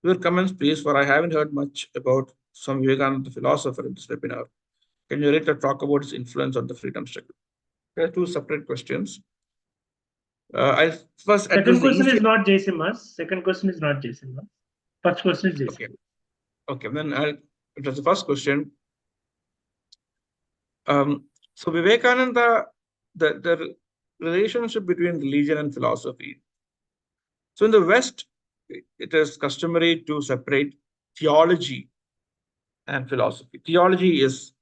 B: Your comments, please, for I haven't heard much about Swamy Vivekananda, the philosopher, in this webinar. Can you later talk about his influence on the freedom struggle? There are two separate questions. I'll first address
C: Second question is not Jaisimha's. Second question is not Jaisimha's. First question is Jaisimha.
B: Okay, then I'll address the first question. So Vivekananda, the relationship between religion and philosophy. So in the West, it is customary to separate theology and philosophy. Theology is,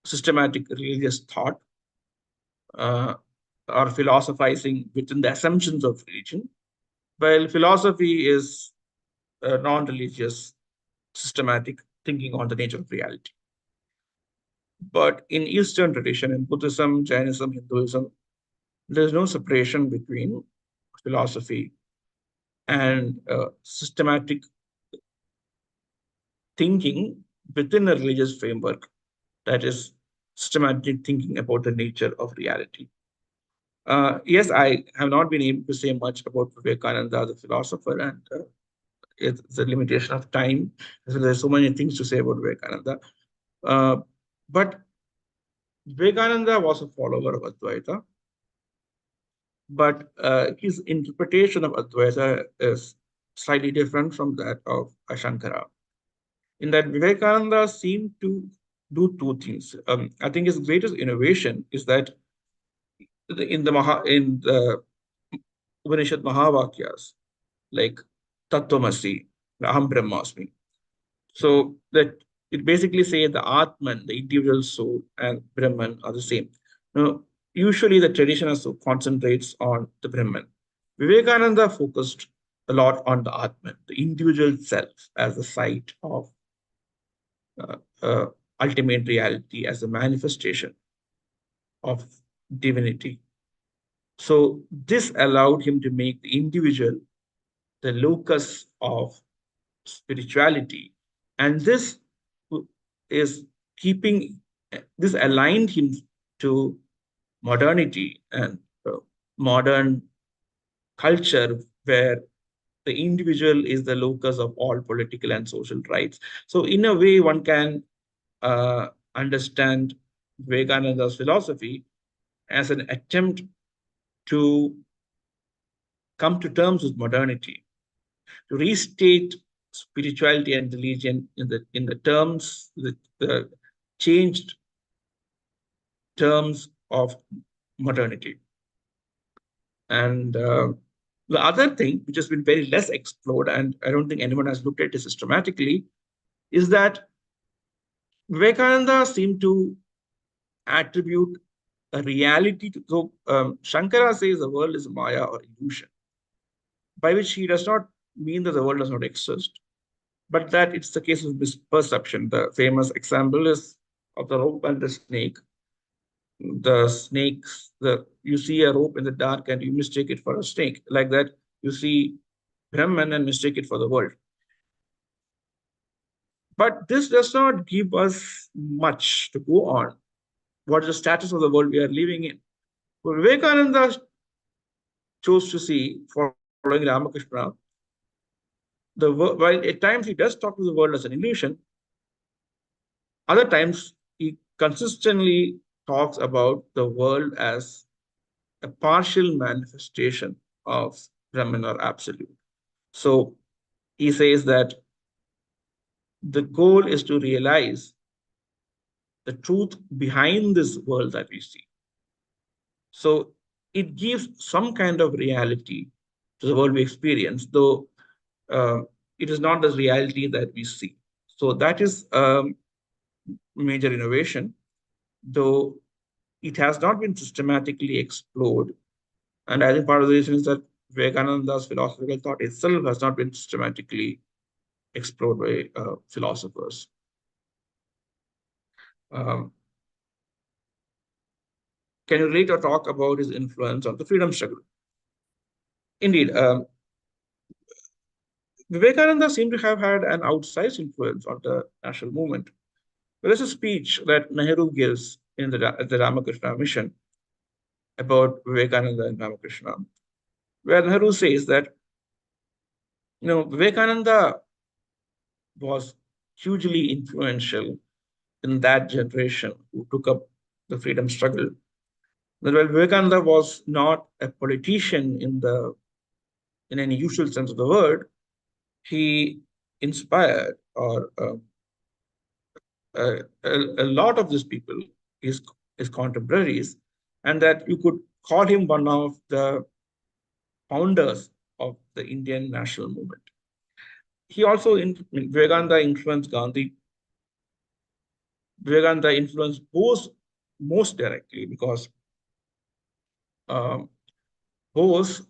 B: systematic religious thought or philosophizing within the assumptions of religion, while philosophy is non-religious, systematic thinking on the nature of reality. But in Eastern tradition, in Buddhism, Jainism, Hinduism, there's no separation between philosophy and systematic thinking within a religious framework that is systematic thinking about the nature of reality. Yes, I have not been able to say much about Vivekananda, the philosopher, and it's a limitation of time. So there's so many things to say about Vivekananda. But Vivekananda was a follower of Advaita, but his interpretation of Advaita is slightly different from that of Shankara. In that Vivekananda seemed to do two things. I think his greatest innovation is that in the Upanishad Mahavakyas, like Tattvamasi, Aham Brahmasmi. So that it basically says the Atman, the individual soul, and Brahman are the same. Now, usually the tradition also concentrates on the Brahman. Vivekananda focused a lot on the Atman, the individual self, as the site of ultimate reality, as a manifestation of divinity. So this allowed him to make the individual the locus of spirituality. And this is this aligned him to modernity and modern culture, where the individual is the locus of all political and social rights. So in a way, one can understand Vivekananda's philosophy as an attempt to come to terms with modernity, to restate spirituality and religion in the terms, the changed terms of modernity. And the other thing, which has been very less explored, and I don't think anyone has looked at it systematically, is that Vivekananda seemed to attribute a reality to. So Shankara says the world is Maya or illusion, by which he does not mean that the world does not exist, but that it's the case of misperception. The famous example is of the rope and the snake. The snakes, you see a rope in the dark and you mistake it for a snake. Like that, you see Brahman and mistake it for the world. But this does not give us much to go on. What is the status of the world we are living in? Well, Vivekananda chose to see, following Ramakrishna, while at times he does talk to the world as an illusion, other times he consistently talks about the world as a partial manifestation of Brahman or Absolute. So he says that the goal is to realize the truth behind this world that we see. So it gives some kind of reality to the world we experience, though it is not the reality that we see. So that is a major innovation, though it has not been systematically explored. And I think part of the reason is that Vivekananda's philosophical thought itself has not been systematically explored by philosophers. Can you relate or talk about his influence on the freedom struggle? Indeed, Vivekananda seemed to have had an outsized influence on the national movement. There is a speech that Nehru gives in the Ramakrishna mission about Vivekananda and Ramakrishna, where Nehru says that, Vivekananda was hugely influential in that generation who took up the freedom struggle. That while Vivekananda was not a politician in any usual sense of the word, he inspired a lot of these people, his contemporaries, and that you could call him one of the founders of the Indian national movement. He also, Vivekananda influenced Gandhi. Vivekananda influenced Bose most directly, because Bose,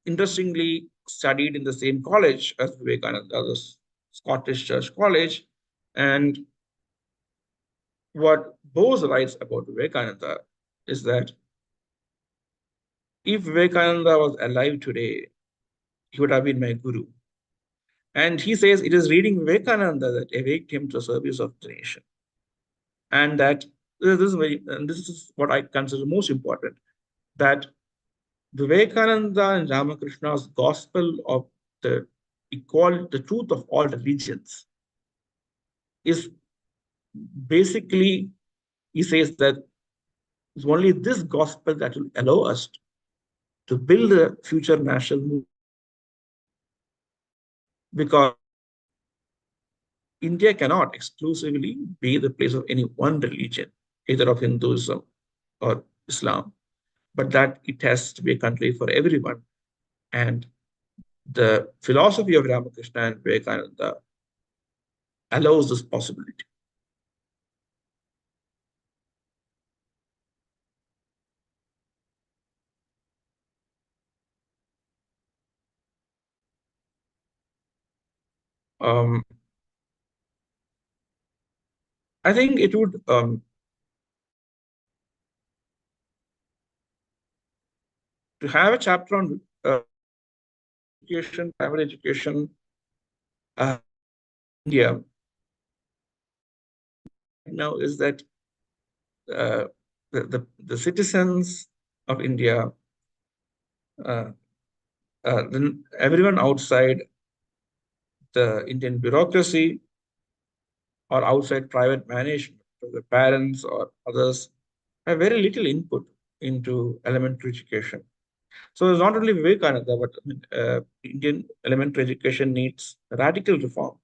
B: interestingly, studied in the same college as Vivekananda, the Scottish Church College. And what Bose writes about Vivekananda is that if Vivekananda was alive today, he would have been my guru. And he says it is reading Vivekananda that awaked him to the service of the nation. And that this is what I consider most important, that Vivekananda and Ramakrishna's gospel of the equality, the truth of all religions, is basically, he says that it's only this gospel that will allow us to build a future national movement, because India cannot exclusively be the place of any one religion, either of Hinduism or Islam, but that it has to be a country for everyone. And the philosophy of Ramakrishna and Vivekananda allows this possibility. I think it would to have a chapter on education, primary education, India now is that the citizens of India, then everyone outside the Indian bureaucracy or outside private management, the parents or others, have very little input into elementary education. So it's not only Vivekananda, but Indian elementary education needs radical reform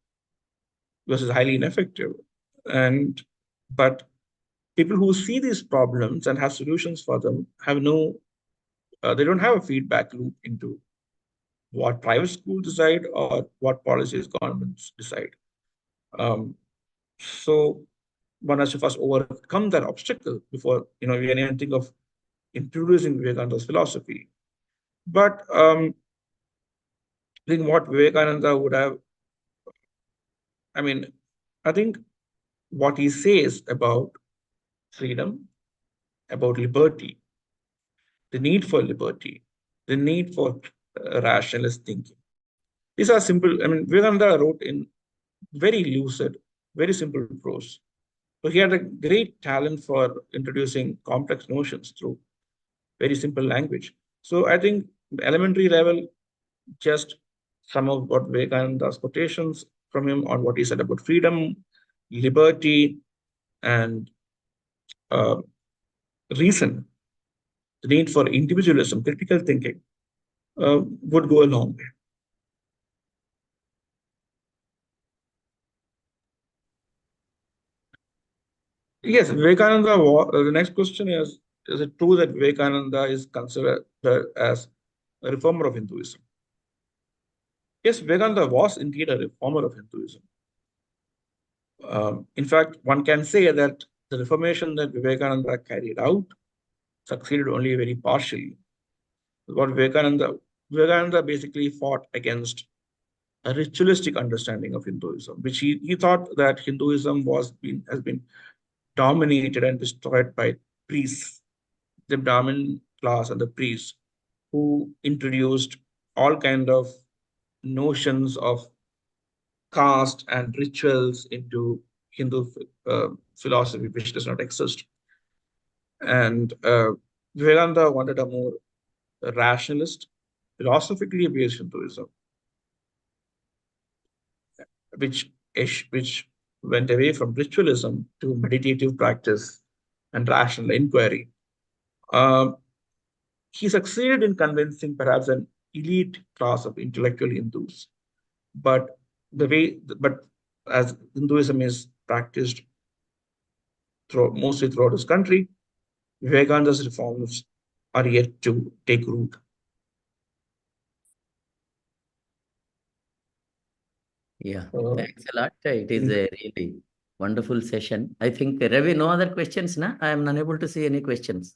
B: because it's highly ineffective. But people who see these problems and have solutions for them have they don't have a feedback loop into what private schools decide or what policies governments decide. So one has to first overcome that obstacle before we can even think of introducing Vivekananda's philosophy. But I think what Vivekananda would have, I think what he says about freedom, about liberty, the need for liberty, the need for rationalist thinking. These are simple. Vivekananda wrote in very lucid, very simple prose. So he had a great talent for introducing complex notions through very simple language. So I think the elementary level, just some of what Vivekananda's quotations from him on what he said about freedom, liberty, and reason, the need for individualism, critical thinking, would go a long way. Yes, Vivekananda, the next question is it true that Vivekananda is considered as a reformer of Hinduism? Yes, Vivekananda was indeed a reformer of Hinduism. In fact, one can say that the reformation that Vivekananda carried out succeeded only very partially. What Vivekananda basically fought against a ritualistic understanding of Hinduism, which he thought that Hinduism has been dominated and destroyed by priests, the Brahmin class and the priests, who introduced all kind of notions of caste and rituals into Hindu philosophy, which does not exist. And Vivekananda wanted a more rationalist, philosophically based Hinduism, which went away from ritualism to meditative practice and rational inquiry. He succeeded in convincing perhaps an elite class of intellectual Hindus, but as Hinduism is practiced mostly throughout his country, Vivekananda's reforms are yet to take root.
A: Yeah, thanks a lot. It is a really wonderful session. I think, Ravi, no other questions, na? I am unable to see any questions.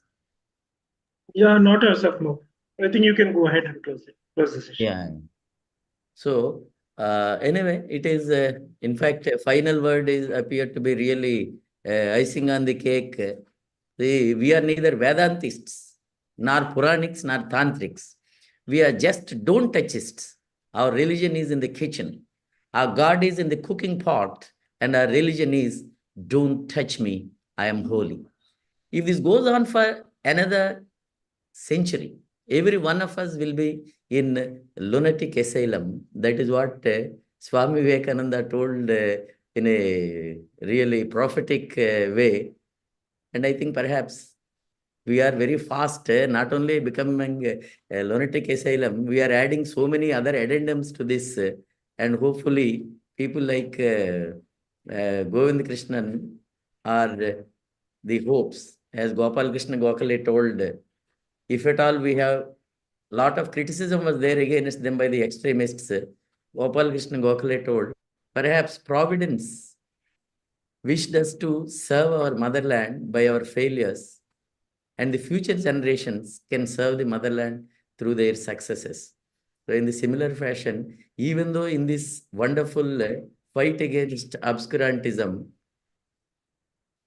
C: Yeah, not as of now. I think you can go ahead and close the session.
A: Yeah. So anyway, it is, in fact, a final word is appeared to be really icing on the cake. We are neither Vedantists, nor Puranics, nor Tantrics. We are just don't touchists. Our religion is in the kitchen. Our God is in the cooking pot, and our religion is don't touch me. I am holy. If this goes on for another century, every one of us will be in lunatic asylum. That is what Swamy Vivekananda told in a really prophetic way. And I think perhaps we are very fast, not only becoming a lunatic asylum, we are adding so many other addendums to this. And hopefully, people like Govind Krishnan are the hopes. As Gopal Krishna Gokhale told, if at all we have lot of criticism was there against them by the extremists, Gopal Krishna Gokhale told, perhaps Providence wished us to serve our motherland by our failures, and the future generations can serve the motherland through their successes. So in the similar fashion, even though in this wonderful fight against obscurantism,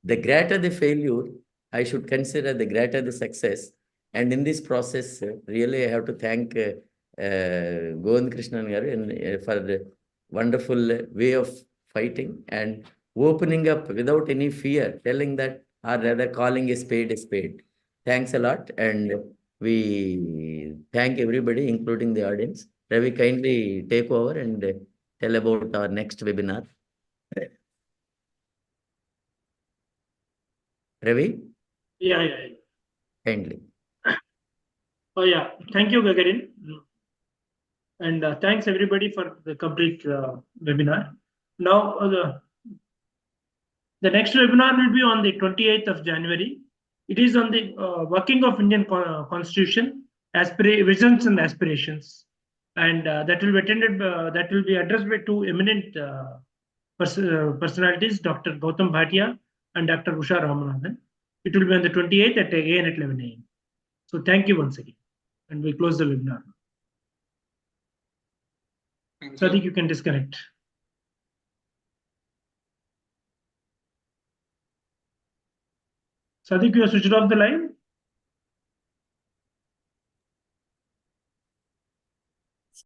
A: the greater the failure, I should consider the greater the success. And in this process, really I have to thank Govind Krishnan garu for the wonderful way of fighting and opening up without any fear, telling that, or rather calling a spade a spade. Thanks a lot, and we thank everybody, including the audience. Ravi, kindly take over and tell about our next webinar. Ravi?
C: Yeah.
A: Kindly.
C: Oh, yeah. Thank you, Gagarin. And thanks everybody for the complete webinar. Now, the next webinar will be on the 28th of January. It is on the working of Indian Constitution, visions and aspirations. And that will be attended, that will be addressed by two eminent personalities, Dr. Gautam Bhatia and Dr. Usha Ramanathan. It will be on the 28th again at 11 a.m. So thank you once again. And we close the webinar. Sadiq, you can disconnect. Sadiq, you have switched off the line?